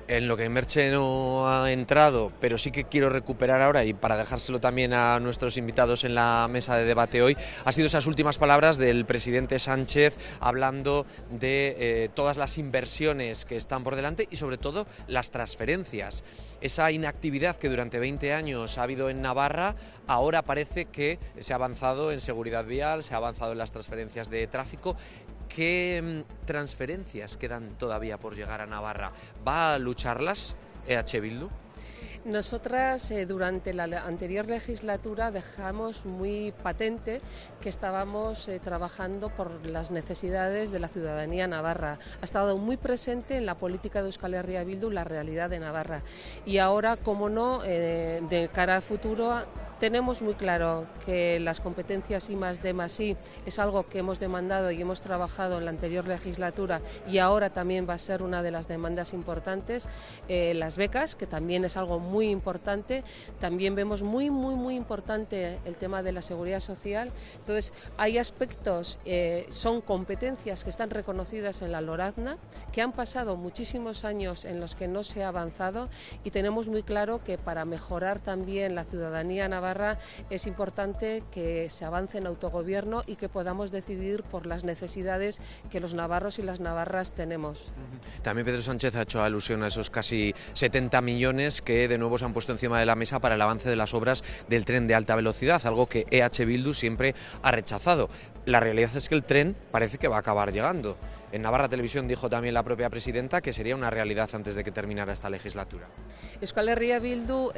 En lo que Merche no ha entrado, pero sí que quiero recuperar ahora, y para dejárselo también a nuestros invitados en la mesa de debate hoy, ha sido esas últimas palabras del presidente Sánchez hablando de todas las inversiones que están por delante y sobre todo las transferencias. Esa inactividad que durante 20 años ha habido en Navarra, ahora parece que se ha avanzado en seguridad vial, se ha avanzado en las transferencias de tráfico. ¿Qué transferencias quedan todavía por llegar a Navarra? ¿Va a lucharlas EH Bildu? Nosotras durante la anterior legislatura dejamos muy patente que estábamos trabajando por las necesidades de la ciudadanía navarra. Ha estado muy presente en la política de Euskal Herria Bildu la realidad de Navarra. Y ahora, como no, de cara al futuro, tenemos muy claro que las competencias I+D+I es algo que hemos demandado y hemos trabajado en la anterior legislatura y ahora también va a ser una de las demandas importantes. Las becas, que también es algo muy importante. También vemos muy importante el tema de la seguridad social. Entonces, hay aspectos, son competencias que están reconocidas en la Lorazna, que han pasado muchísimos años en los que no se ha avanzado y tenemos muy claro que para mejorar también la ciudadanía navarra es importante que se avance en autogobierno y que podamos decidir por las necesidades que los navarros y las navarras tenemos. También Pedro Sánchez ha hecho alusión a esos casi 70 millones que de nuevo se han puesto encima de la mesa para el avance de las obras del tren de alta velocidad, algo que EH Bildu siempre ha rechazado. La realidad es que el tren parece que va a acabar llegando. En Navarra Televisión dijo también la propia presidenta que sería una realidad antes de que terminara esta legislatura. Euskal Herria Bildu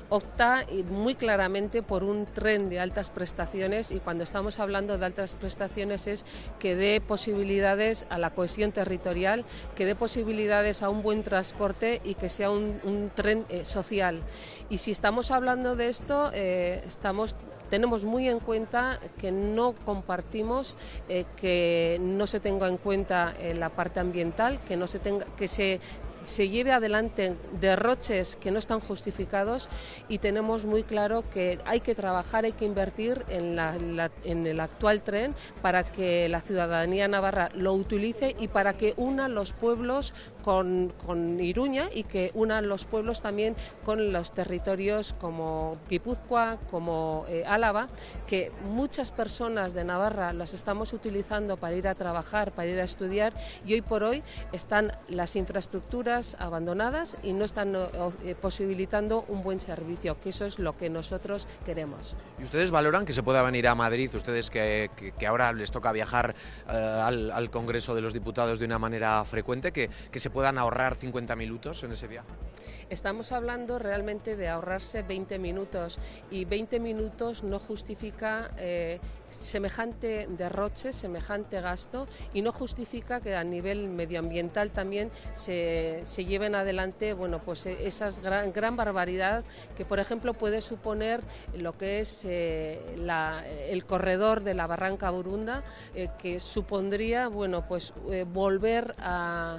opta muy claramente por un tren de altas prestaciones, y cuando estamos hablando de altas prestaciones es que dé posibilidades a la cohesión territorial, que dé posibilidades a un buen transporte y que sea un tren social. Y si estamos hablando de esto, tenemos muy en cuenta que no compartimos que no se tenga en cuenta la parte ambiental, que se lleve adelante derroches que no están justificados, y tenemos muy claro que hay que trabajar, hay que invertir en el actual tren para que la ciudadanía navarra lo utilice y para que una los pueblos con Iruña y que una los pueblos también con los territorios como Guipúzcoa, como Álava, que muchas personas de Navarra las estamos utilizando para ir a trabajar, para ir a estudiar, y hoy por hoy están las infraestructuras abandonadas y no están posibilitando un buen servicio, que eso es lo que nosotros queremos. ¿Y ustedes valoran que se pueda venir a Madrid, ustedes que ahora les toca viajar al Congreso de los Diputados de una manera frecuente, que se puedan ahorrar 50 minutos en ese viaje? Estamos hablando realmente de ahorrarse 20 minutos y 20 minutos no justifica semejante derroche, semejante gasto, y no justifica que a nivel medioambiental también se lleven adelante, bueno, pues esas gran barbaridad que, por ejemplo, puede suponer lo que es el corredor de la Barranca Burunda, que supondría, bueno, pues volver a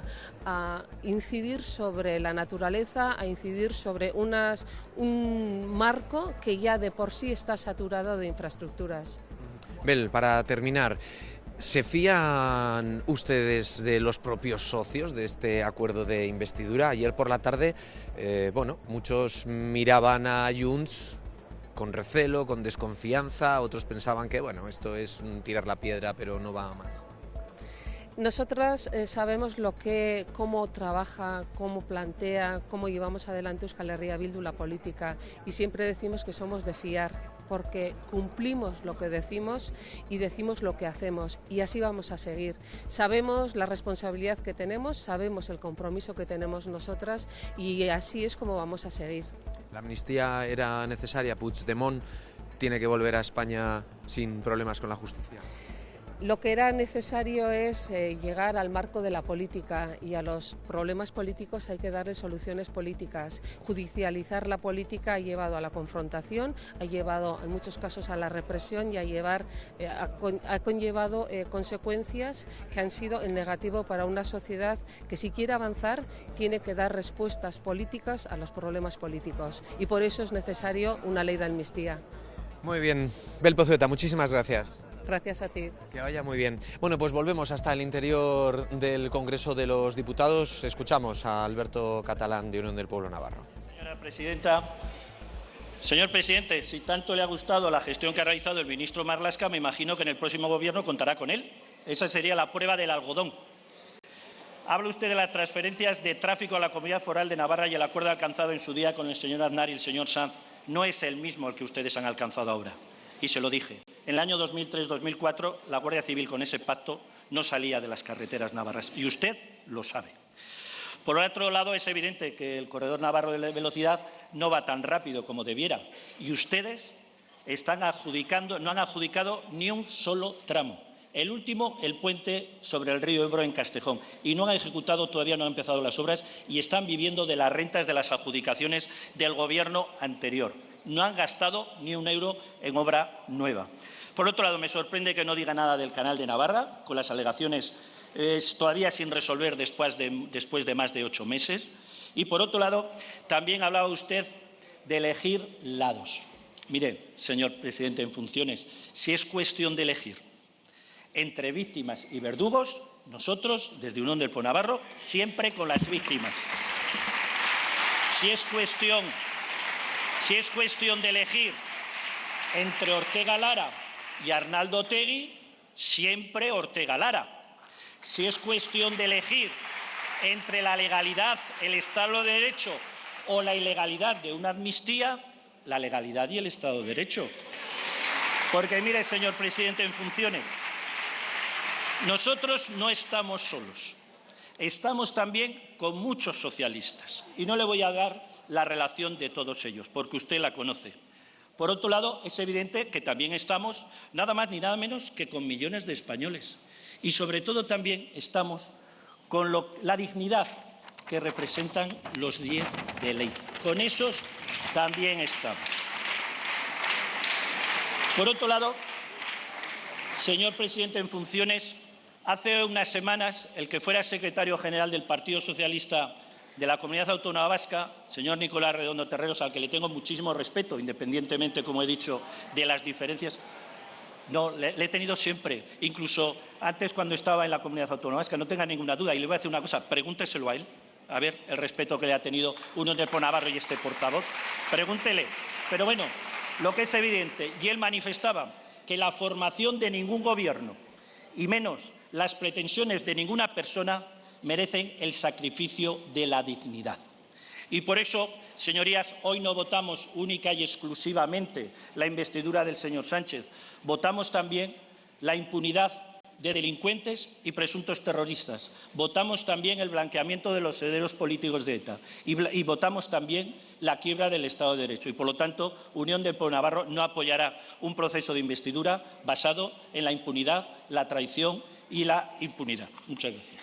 incidir sobre la naturaleza, a incidir sobre un marco que ya de por sí está saturado de infraestructuras. Bel, para terminar, ¿se fían ustedes de los propios socios de este acuerdo de investidura? Ayer por la tarde, muchos miraban a Junts con recelo, con desconfianza, otros pensaban que, bueno, esto es tirar la piedra, pero no va a más. Nosotras sabemos cómo trabaja, cómo plantea, cómo llevamos adelante Euskal Herria Bildu la política, y siempre decimos que somos de fiar, porque cumplimos lo que decimos y decimos lo que hacemos, y así vamos a seguir. Sabemos la responsabilidad que tenemos, sabemos el compromiso que tenemos nosotras, y así es como vamos a seguir. ¿La amnistía era necesaria? ¿Puigdemont tiene que volver a España sin problemas con la justicia? Lo que era necesario es llegar al marco de la política, y a los problemas políticos hay que darle soluciones políticas. Judicializar la política ha llevado a la confrontación, ha llevado en muchos casos a la represión, y ha conllevado consecuencias que han sido en negativo para una sociedad que, si quiere avanzar, tiene que dar respuestas políticas a los problemas políticos, y por eso es necesario una ley de amnistía. Muy bien, Bel Pozueta, muchísimas gracias. Gracias a ti. Que vaya muy bien. Bueno, pues volvemos hasta el interior del Congreso de los Diputados. Escuchamos a Alberto Catalán, de Unión del Pueblo Navarro. Señora presidenta, señor presidente, si tanto le ha gustado la gestión que ha realizado el ministro Marlaska, me imagino que en el próximo gobierno contará con él. Esa sería la prueba del algodón. Habla usted de las transferencias de tráfico a la Comunidad Foral de Navarra y el acuerdo alcanzado en su día con el señor Aznar y el señor Sanz. No es el mismo el que ustedes han alcanzado ahora. Y se lo dije. En el año 2003-2004, la Guardia Civil con ese pacto no salía de las carreteras navarras. Y usted lo sabe. Por otro lado, es evidente que el corredor navarro de velocidad no va tan rápido como debiera y ustedes no han adjudicado ni un solo tramo. El último, el puente sobre el río Ebro en Castejón. Y no han ejecutado, todavía no han empezado las obras y están viviendo de las rentas de las adjudicaciones del Gobierno anterior. No han gastado ni un euro en obra nueva. Por otro lado, me sorprende que no diga nada del Canal de Navarra, con las alegaciones todavía sin resolver después de más de 8 meses. Y, por otro lado, también hablaba usted de elegir lados. Mire, señor presidente en funciones, si es cuestión de elegir entre víctimas y verdugos, nosotros, desde Unión del Pueblo Navarro, siempre con las víctimas. Si es cuestión de elegir entre Ortega Lara y Arnaldo Otegi, siempre Ortega Lara. Si es cuestión de elegir entre la legalidad, el Estado de Derecho o la ilegalidad de una amnistía, la legalidad y el Estado de Derecho. Porque, mire, señor presidente en funciones, nosotros no estamos solos. Estamos también con muchos socialistas. Y no le voy a dar la relación de todos ellos, porque usted la conoce. Por otro lado, es evidente que también estamos nada más ni nada menos que con millones de españoles. Y sobre todo también estamos con la dignidad que representan los 10 de ley. Con esos también estamos. Por otro lado, señor presidente en funciones, hace unas semanas el que fuera secretario general del Partido Socialista de la Comunidad Autónoma Vasca, señor Nicolás Redondo Terreros, al que le tengo muchísimo respeto, independientemente, como he dicho, de las diferencias. No, le he tenido siempre, incluso antes cuando estaba en la Comunidad Autónoma Vasca, no tenga ninguna duda. Y le voy a decir una cosa, pregúnteselo a él, a ver el respeto que le ha tenido uno del Pueblo Navarro y este portavoz. Pregúntele. Pero bueno, lo que es evidente, y él manifestaba que la formación de ningún gobierno, y menos las pretensiones de ninguna persona, merecen el sacrificio de la dignidad. Y por eso, señorías, hoy no votamos única y exclusivamente la investidura del señor Sánchez. Votamos también la impunidad de delincuentes y presuntos terroristas. Votamos también el blanqueamiento de los herederos políticos de ETA. Y votamos también la quiebra del Estado de Derecho. Y, por lo tanto, Unión del Pueblo Navarro no apoyará un proceso de investidura basado en la impunidad, la traición y la impunidad. Muchas gracias.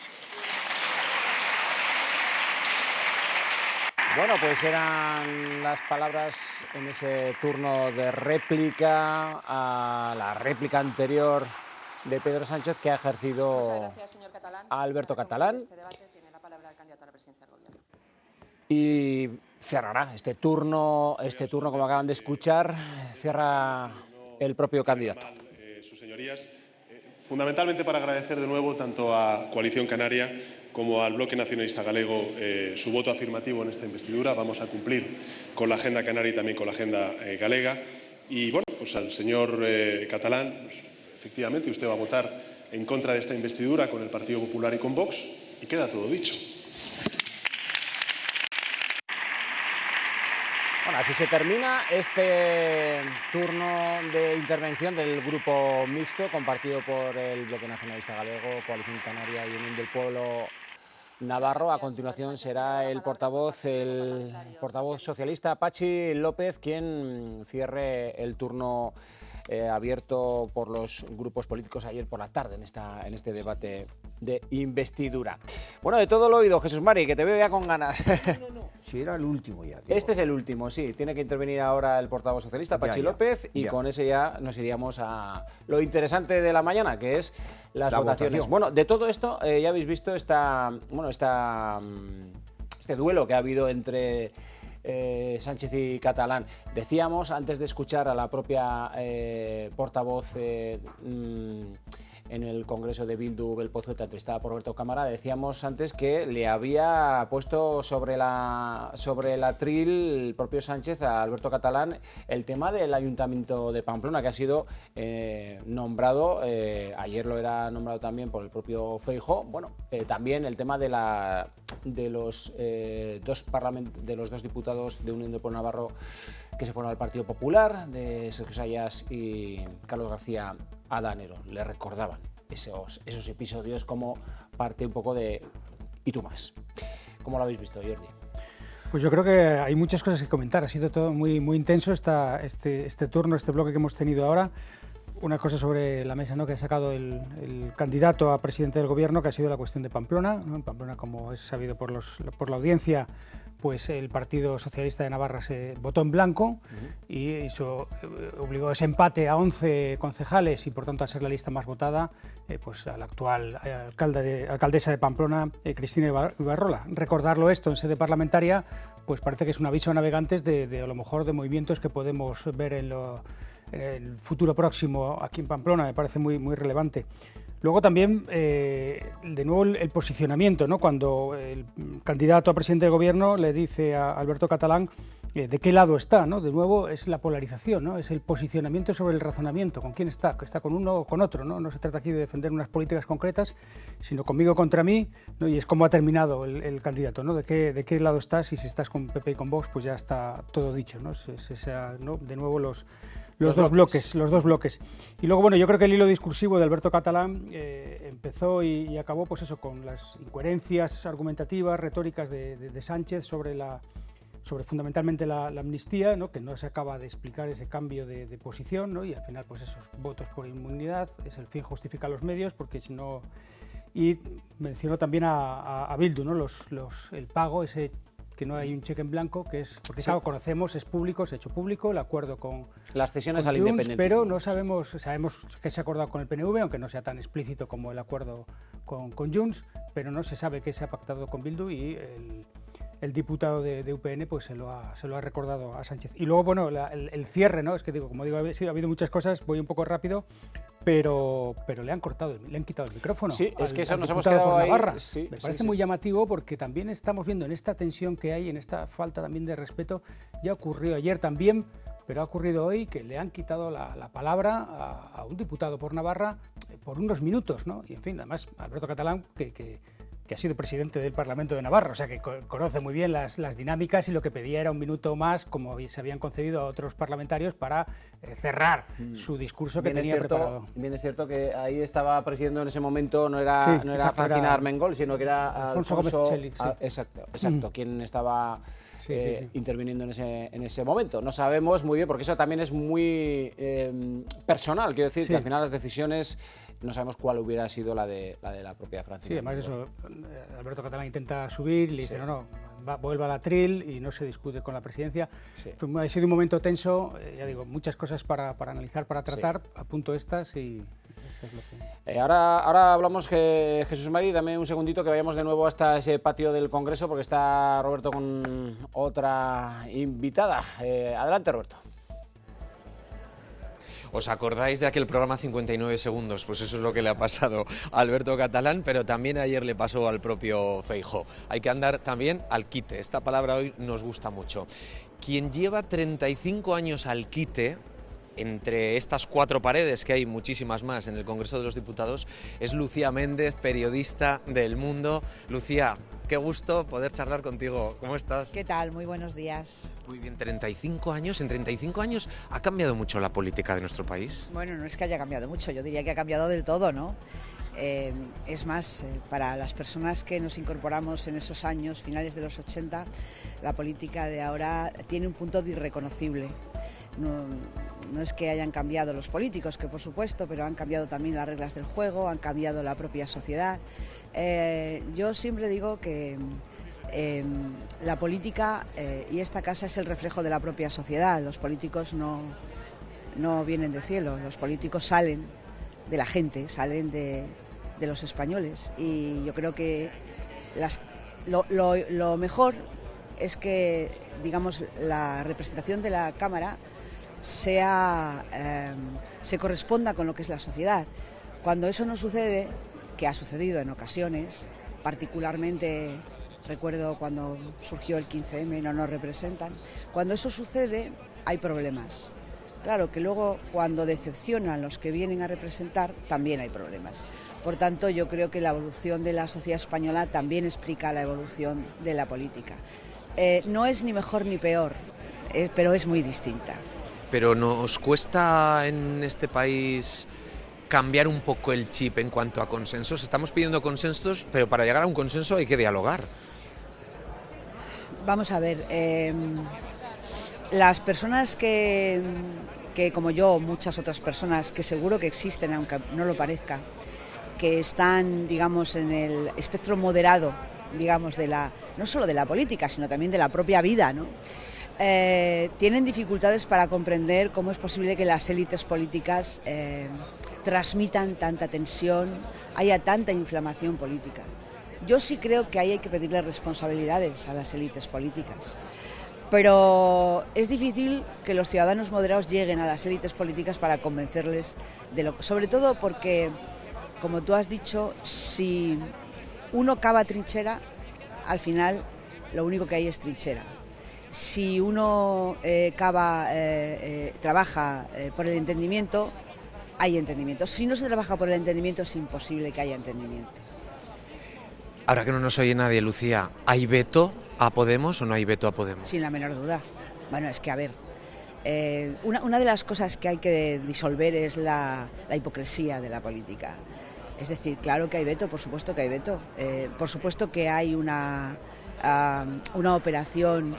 Bueno, pues eran las palabras en ese turno de réplica a la réplica anterior de Pedro Sánchez que ha ejercido a Alberto Catalán. Y cerrará este turno, como acaban de escuchar, cierra el propio candidato. Sus señorías, fundamentalmente para agradecer de nuevo tanto a Coalición Canaria como al Bloque Nacionalista Galego su voto afirmativo en esta investidura. Vamos a cumplir con la agenda canaria y también con la agenda galega. Y bueno, pues al señor Catalán, pues, efectivamente usted va a votar en contra de esta investidura con el Partido Popular y con Vox y queda todo dicho. Bueno, así se termina este turno de intervención del Grupo Mixto, compartido por el Bloque Nacionalista Galego, Coalición Canaria y Unión del Pueblo Navarro. A continuación será el portavoz socialista Patxi López quien cierre el turno abierto por los grupos políticos ayer por la tarde en este debate de investidura. Bueno, de todo lo oído, Jesús Mari, que te veo ya con ganas. No. Si era el último ya. Este es el último, sí. Tiene que intervenir ahora el portavoz socialista, Patxi López, y con ese ya nos iríamos a lo interesante de la mañana, que es las votaciones. Bueno, de todo esto ya habéis visto este duelo que ha habido entre Sánchez y Catalán. Decíamos, antes de escuchar a la propia portavoz en el Congreso de Bildu, Belpozueta, entrevistada por Roberto Cámara, decíamos antes que le había puesto sobre el atril el propio Sánchez a Alberto Catalán el tema del Ayuntamiento de Pamplona, que ha sido nombrado, ayer lo era nombrado también por el propio Feijóo. Bueno, también el tema de los dos diputados de Unión del Pueblo Navarro que se fueron al Partido Popular, de Sergio Sayas y Carlos García Adanero. Le recordaban esos episodios como parte un poco de «y tú más». ¿Cómo lo habéis visto, Jordi? Pues yo creo que hay muchas cosas que comentar. Ha sido todo muy intenso este turno, este bloque que hemos tenido ahora. Una cosa sobre la mesa, ¿no?, que ha sacado el candidato a presidente del gobierno, que ha sido la cuestión de Pamplona, ¿no? En Pamplona, como es sabido por la audiencia, pues el Partido Socialista de Navarra se votó en blanco y eso obligó a ese empate a 11 concejales y por tanto a ser la lista más votada pues a la actual alcaldesa de Pamplona, Cristina Ibarrola. Recordarlo esto en sede parlamentaria pues parece que es un aviso a navegantes de a lo mejor de movimientos que podemos ver en el futuro próximo aquí en Pamplona. Me parece muy relevante. Luego también, de nuevo, el posicionamiento, ¿no? Cuando el candidato a presidente del gobierno le dice a Alberto Catalán de qué lado está, ¿no? De nuevo es la polarización, ¿no? Es el posicionamiento sobre el razonamiento, con quién está, que está con uno o con otro, ¿no? No se trata aquí de defender unas políticas concretas, sino conmigo contra mí, ¿no? Y es como ha terminado el candidato, ¿no? De qué lado estás, y si estás con PP y con Vox, pues ya está todo dicho, ¿no? ¿no? De nuevo los dos bloques. Y luego, bueno, yo creo que el hilo discursivo de Alberto Catalán empezó y acabó, pues eso, con las incoherencias argumentativas, retóricas de Sánchez sobre fundamentalmente la amnistía, ¿no?, que no se acaba de explicar ese cambio de posición, ¿no?, y al final, pues esos votos por inmunidad, es el fin justifica los medios, porque si no... Y mencionó también a Bildu, ¿no?, el pago, ese que no hay un cheque en blanco, que es, porque claro, conocemos, es público, se ha hecho público el acuerdo con las cesiones al Junts, independentismo, pero no sabemos que se ha acordado con el PNV, aunque no sea tan explícito como el acuerdo con Junts, pero no se sabe que se ha pactado con Bildu, y el diputado de UPN pues se lo ha recordado a Sánchez. Y luego, bueno, el cierre, ¿no? Es que digo, como digo, ha habido muchas cosas, voy un poco rápido, pero le han quitado el micrófono. Sí, es que eso nos hemos quedado ahí. Sí, me parece muy llamativo, porque también estamos viendo en esta tensión que hay, en esta falta también de respeto. Ya ocurrió ayer también, pero ha ocurrido hoy, que le han quitado la palabra a un diputado por Navarra por unos minutos, ¿no? Y en fin, además Alberto Catalán, que ha sido presidente del Parlamento de Navarra, o sea que conoce muy bien las dinámicas, y lo que pedía era un minuto más, como se habían concedido a otros parlamentarios, para cerrar su discurso que tenía preparado. Bien es cierto que ahí estaba presidiendo en ese momento, no era Francina Armengol, sino que era Alfonso Gómez Cheli. Exacto, quien estaba interviniendo en ese momento. No sabemos muy bien, porque eso también es muy personal, quiero decir, que al final las decisiones... No sabemos cuál hubiera sido la de la propia Francia. Sí, además eso, Alberto Catalán intenta subir, le dice vuelva al atril, y no se discute con la presidencia. Sí. Ha sido un momento tenso, ya digo, muchas cosas para analizar, para tratar, apunto estas y... Esto es lo que... Ahora hablamos, Jesús Mari, dame un segundito que vayamos de nuevo hasta ese patio del Congreso, porque está Roberto con otra invitada. Adelante, Roberto. ¿Os acordáis de aquel programa 59 segundos? Pues eso es lo que le ha pasado a Alberto Catalán, pero también ayer le pasó al propio Feijóo. Hay que andar también al quite. Esta palabra hoy nos gusta mucho. Quien lleva 35 años al quite, entre estas cuatro paredes, que hay muchísimas más en el Congreso de los Diputados, es Lucía Méndez, periodista del Mundo. Lucía, qué gusto poder charlar contigo. ¿Cómo estás? ¿Qué tal? Muy buenos días. Muy bien, 35 años. ¿En 35 años ha cambiado mucho la política de nuestro país? Bueno, no es que haya cambiado mucho, yo diría que ha cambiado del todo, ¿no? Es más, para las personas que nos incorporamos en esos años, finales de los 80, la política de ahora tiene un punto de irreconocible. No es que hayan cambiado los políticos, que por supuesto, pero han cambiado también las reglas del juego, han cambiado la propia sociedad. Yo siempre digo que la política y esta casa es el reflejo de la propia sociedad. Los políticos no vienen del cielo, los políticos salen de la gente, salen de los españoles, y yo creo que lo mejor es que, digamos, la representación de la Cámara se corresponda con lo que es la sociedad. Cuando eso no sucede, que ha sucedido en ocasiones, particularmente recuerdo cuando surgió el 15M, no nos representan, cuando eso sucede hay problemas. Claro que luego cuando decepcionan los que vienen a representar también hay problemas. Por tanto, yo creo que la evolución de la sociedad española también explica la evolución de la política. No es ni mejor ni peor, pero es muy distinta. Pero nos cuesta en este país cambiar un poco el chip en cuanto a consensos. Estamos pidiendo consensos, pero para llegar a un consenso hay que dialogar. Vamos a ver, las personas que como yo, muchas otras personas que seguro que existen, aunque no lo parezca, que están, digamos, en el espectro moderado, digamos, no solo de la política, sino también de la propia vida, ¿no? Tienen dificultades para comprender cómo es posible que las élites políticas transmitan tanta tensión, haya tanta inflamación política. Yo sí creo que ahí hay que pedirle responsabilidades a las élites políticas, pero es difícil que los ciudadanos moderados lleguen a las élites políticas para convencerles de lo, sobre todo porque, como tú has dicho, si uno cava trinchera, al final lo único que hay es trinchera. Si uno trabaja por el entendimiento, hay entendimiento. Si no se trabaja por el entendimiento, es imposible que haya entendimiento. Ahora que no nos oye nadie, Lucía, ¿hay veto a Podemos o no hay veto a Podemos? Sin la menor duda. Bueno, es que a ver, una de las cosas que hay que disolver es la hipocresía de la política. Es decir, claro que hay veto, por supuesto que hay veto. Por supuesto que hay una operación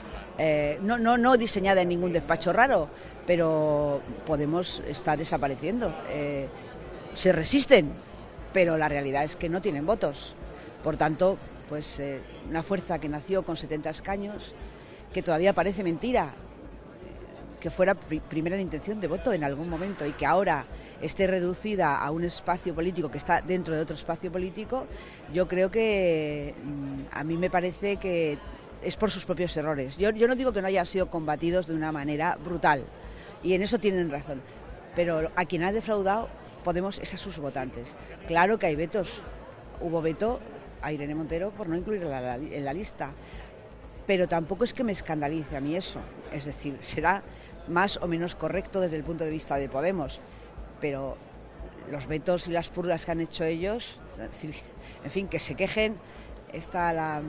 no diseñada en ningún despacho raro, pero Podemos está desapareciendo. Se resisten, pero la realidad es que no tienen votos. Por tanto, pues una fuerza que nació con 70 escaños, que todavía parece mentira que fuera primera en intención de voto en algún momento y que ahora esté reducida a un espacio político que está dentro de otro espacio político, yo creo que a mí me parece que es por sus propios errores. Yo no digo que no hayan sido combatidos de una manera brutal, y en eso tienen razón, pero a quien ha defraudado Podemos es a sus votantes. Claro que hay vetos, hubo veto a Irene Montero por no incluirla en la lista, pero tampoco es que me escandalice a mí eso, es decir, será más o menos correcto desde el punto de vista de Podemos, pero los vetos y las purgas que han hecho ellos, en fin, que se quejen, está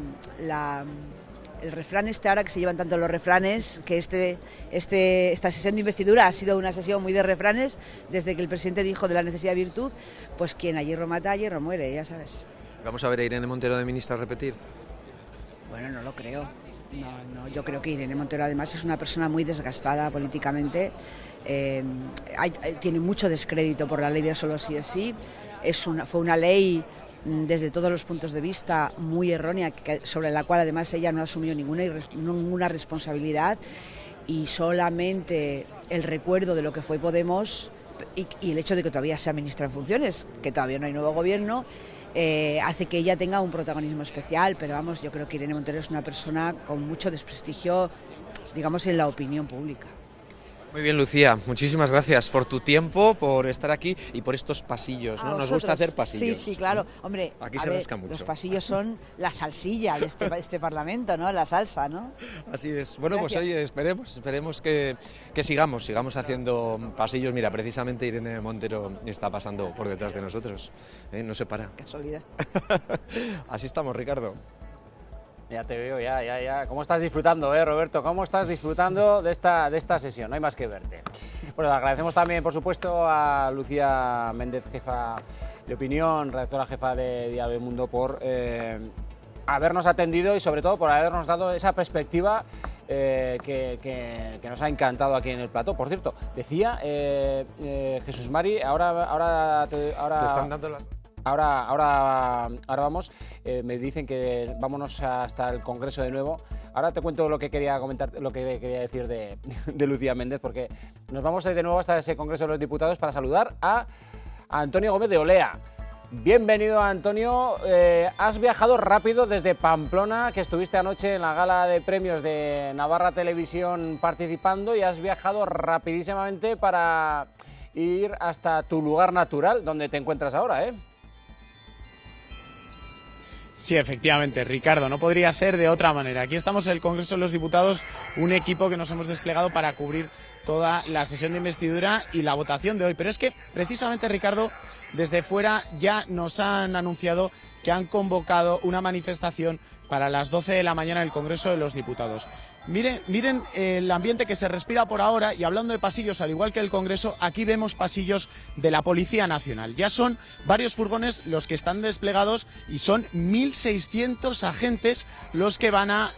el refrán ahora que se llevan tanto los refranes, que esta sesión de investidura ha sido una sesión muy de refranes, desde que el presidente dijo de la necesidad de virtud, pues quien a hierro mata, a hierro muere, ya sabes. ¿Vamos a ver a Irene Montero de ministra repetir? Bueno, no lo creo. No, yo creo que Irene Montero además es una persona muy desgastada políticamente, tiene mucho descrédito por la ley de solo sí es sí, fue una ley desde todos los puntos de vista muy errónea, sobre la cual además ella no asumió ninguna responsabilidad, y solamente el recuerdo de lo que fue Podemos y el hecho de que todavía sea ministra en funciones, que todavía no hay nuevo gobierno, hace que ella tenga un protagonismo especial, pero vamos, yo creo que Irene Montero es una persona con mucho desprestigio, digamos, en la opinión pública. Muy bien, Lucía, muchísimas gracias por tu tiempo, por estar aquí y por estos pasillos, ¿no? Nos gusta hacer pasillos. Sí, claro. Hombre, aquí se rasca mucho. Los pasillos son la salsilla de este Parlamento, ¿no? La salsa, ¿no? Así es. Bueno, Gracias. Pues oye, esperemos que sigamos haciendo pasillos. Mira, precisamente Irene Montero está pasando por detrás de nosotros, no se para. Casualidad. Así estamos, Ricardo. Ya te veo, ya. ¿Cómo estás disfrutando, Roberto? ¿Cómo estás disfrutando de esta sesión? No hay más que verte. Bueno, agradecemos también, por supuesto, a Lucía Méndez, jefa de opinión, redactora jefa de Diario El Mundo, por habernos atendido y, sobre todo, por habernos dado esa perspectiva que nos ha encantado aquí en el plató. Por cierto, decía Jesús Mari, ahora te están dando las... Ahora vamos, me dicen que vámonos hasta el Congreso de nuevo. Ahora te cuento lo que quería comentar, lo que quería decir de Lucía Méndez, porque nos vamos de nuevo hasta ese Congreso de los Diputados para saludar a Antonio Gómez de Olea. Bienvenido, Antonio. Has viajado rápido desde Pamplona, que estuviste anoche en la gala de premios de Navarra Televisión participando, y has viajado rapidísimamente para ir hasta tu lugar natural, donde te encuentras ahora, ¿eh? Sí, efectivamente, Ricardo, no podría ser de otra manera. Aquí estamos en el Congreso de los Diputados, un equipo que nos hemos desplegado para cubrir toda la sesión de investidura y la votación de hoy. Pero es que, precisamente, Ricardo, desde fuera ya nos han anunciado que han convocado una manifestación para las 12 de la mañana en el Congreso de los Diputados. Miren el ambiente que se respira por ahora, y hablando de pasillos, al igual que el Congreso, aquí vemos pasillos de la Policía Nacional. Ya son varios furgones los que están desplegados y son 1.600 agentes los que van a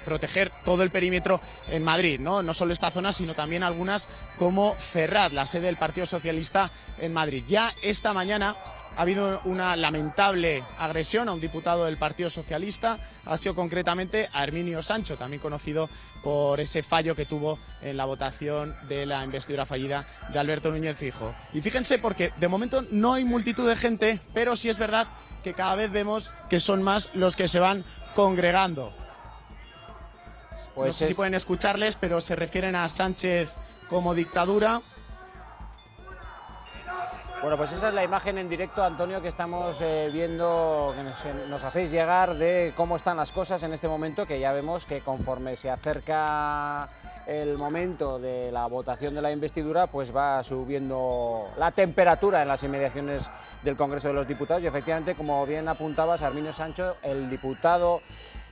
proteger todo el perímetro en Madrid, ¿no? No solo esta zona, sino también algunas como Ferraz, la sede del Partido Socialista en Madrid. Ya esta mañana ha habido una lamentable agresión a un diputado del Partido Socialista, ha sido concretamente a Herminio Sancho, también conocido por ese fallo que tuvo en la votación de la investidura fallida de Alberto Núñez Feijóo. Y fíjense, porque de momento no hay multitud de gente, pero sí es verdad que cada vez vemos que son más los que se van congregando. Pues no sé si pueden escucharles, pero se refieren a Sánchez como dictadura. Bueno, pues esa es la imagen en directo, Antonio, que estamos viendo, que nos hacéis llegar de cómo están las cosas en este momento, que ya vemos que conforme se acerca el momento de la votación de la investidura, pues va subiendo la temperatura en las inmediaciones del Congreso de los Diputados y efectivamente, como bien apuntabas, Herminio Sancho, el diputado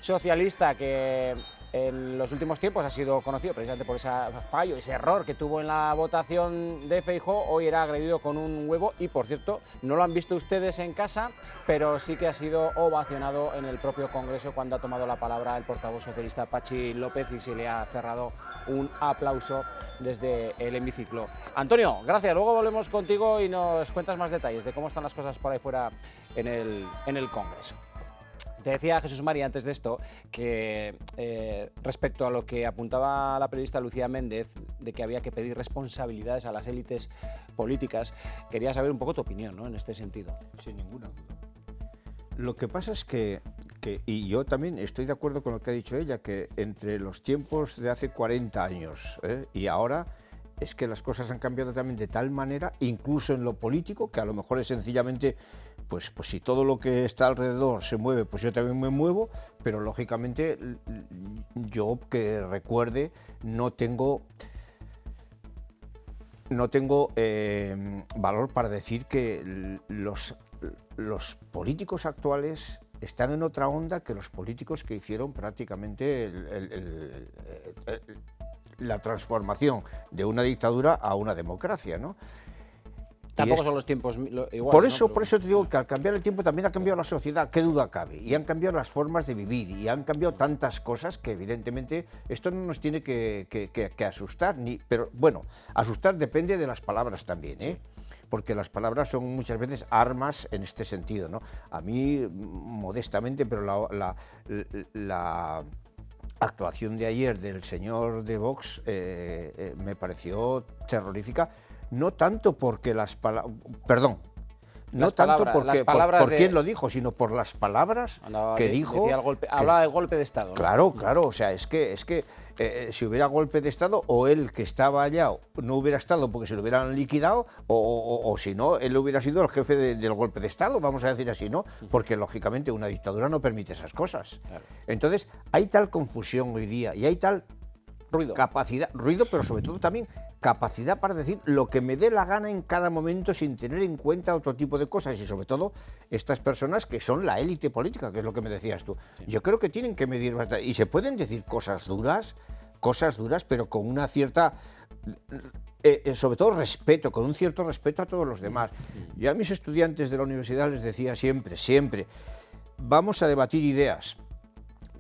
socialista que en los últimos tiempos ha sido conocido precisamente por ese fallo, ese error que tuvo en la votación de Feijóo, hoy era agredido con un huevo y, por cierto, no lo han visto ustedes en casa, pero sí que ha sido ovacionado en el propio Congreso cuando ha tomado la palabra el portavoz socialista Patxi López y se le ha cerrado un aplauso desde el hemiciclo. Antonio, gracias, luego volvemos contigo y nos cuentas más detalles de cómo están las cosas por ahí fuera en el Congreso. Te decía Jesús María antes de esto que respecto a lo que apuntaba la periodista Lucía Méndez de que había que pedir responsabilidades a las élites políticas, quería saber un poco tu opinión, ¿no?, en este sentido. Sin ninguna duda. Lo que pasa es que, y yo también estoy de acuerdo con lo que ha dicho ella, que entre los tiempos de hace 40 años y ahora es que las cosas han cambiado también de tal manera, incluso en lo político, que a lo mejor es sencillamente, pues si todo lo que está alrededor se mueve, pues yo también me muevo, pero lógicamente yo que recuerde no tengo valor para decir que los políticos actuales están en otra onda que los políticos que hicieron prácticamente la transformación de una dictadura a una democracia, ¿no? Tampoco son los tiempos iguales. Por eso te digo que al cambiar el tiempo también ha cambiado la sociedad, qué duda cabe, y han cambiado las formas de vivir, y han cambiado tantas cosas que evidentemente esto no nos tiene que asustar, pero bueno, asustar depende de las palabras también, ¿eh? Sí. Porque las palabras son muchas veces armas en este sentido, ¿no? A mí, modestamente, pero la actuación de ayer del señor de Vox me pareció terrorífica, no tanto porque las palabras, perdón, no tanto porque por quién lo dijo, sino por las palabras que dijo. Hablaba de golpe de Estado, ¿no? Claro, o sea, es que si hubiera golpe de Estado, o él que estaba allá no hubiera estado porque se lo hubieran liquidado, o si no, él hubiera sido el jefe del golpe de Estado, vamos a decir así, ¿no? Porque lógicamente una dictadura no permite esas cosas. Claro. Entonces, hay tal confusión hoy día y hay tal ruido, pero sobre todo también capacidad para decir lo que me dé la gana en cada momento sin tener en cuenta otro tipo de cosas y sobre todo estas personas que son la élite política, que es lo que me decías tú. Sí. Yo creo que tienen que medir bastante y se pueden decir cosas duras, pero con una cierta, sobre todo respeto, con un cierto respeto a todos los demás. Yo a mis estudiantes de la universidad les decía siempre, vamos a debatir ideas,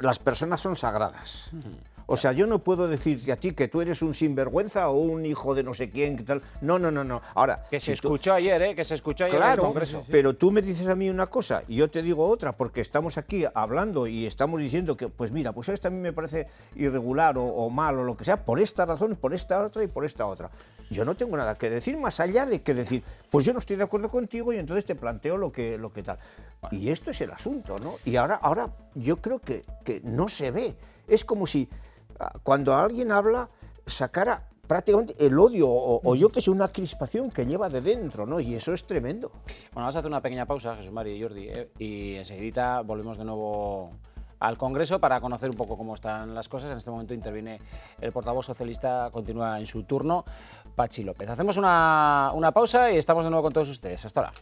las personas son sagradas. O sea, yo no puedo decirte a ti que tú eres un sinvergüenza o un hijo de no sé quién, que tal. No. Ahora, que se escuchó ayer, que se escuchó ayer en el Congreso. Sí. Pero tú me dices a mí una cosa y yo te digo otra, porque estamos aquí hablando y estamos diciendo que, pues mira, pues esto a mí me parece irregular o mal o lo que sea, por esta razón, por esta otra y por esta otra. Yo no tengo nada que decir más allá de que decir, pues yo no estoy de acuerdo contigo y entonces te planteo lo que tal. Bueno. Y esto es el asunto, ¿no? Y ahora yo creo que no se ve. Es como si cuando alguien habla sacara prácticamente el odio o yo que sé, una crispación que lleva de dentro, ¿no? Y eso es tremendo. Bueno, vamos a hacer una pequeña pausa, Jesús María y Jordi, y enseguidita volvemos de nuevo al Congreso para conocer un poco cómo están las cosas. En este momento interviene el portavoz socialista, continúa en su turno, Patxi López. Hacemos una pausa y estamos de nuevo con todos ustedes. Hasta ahora.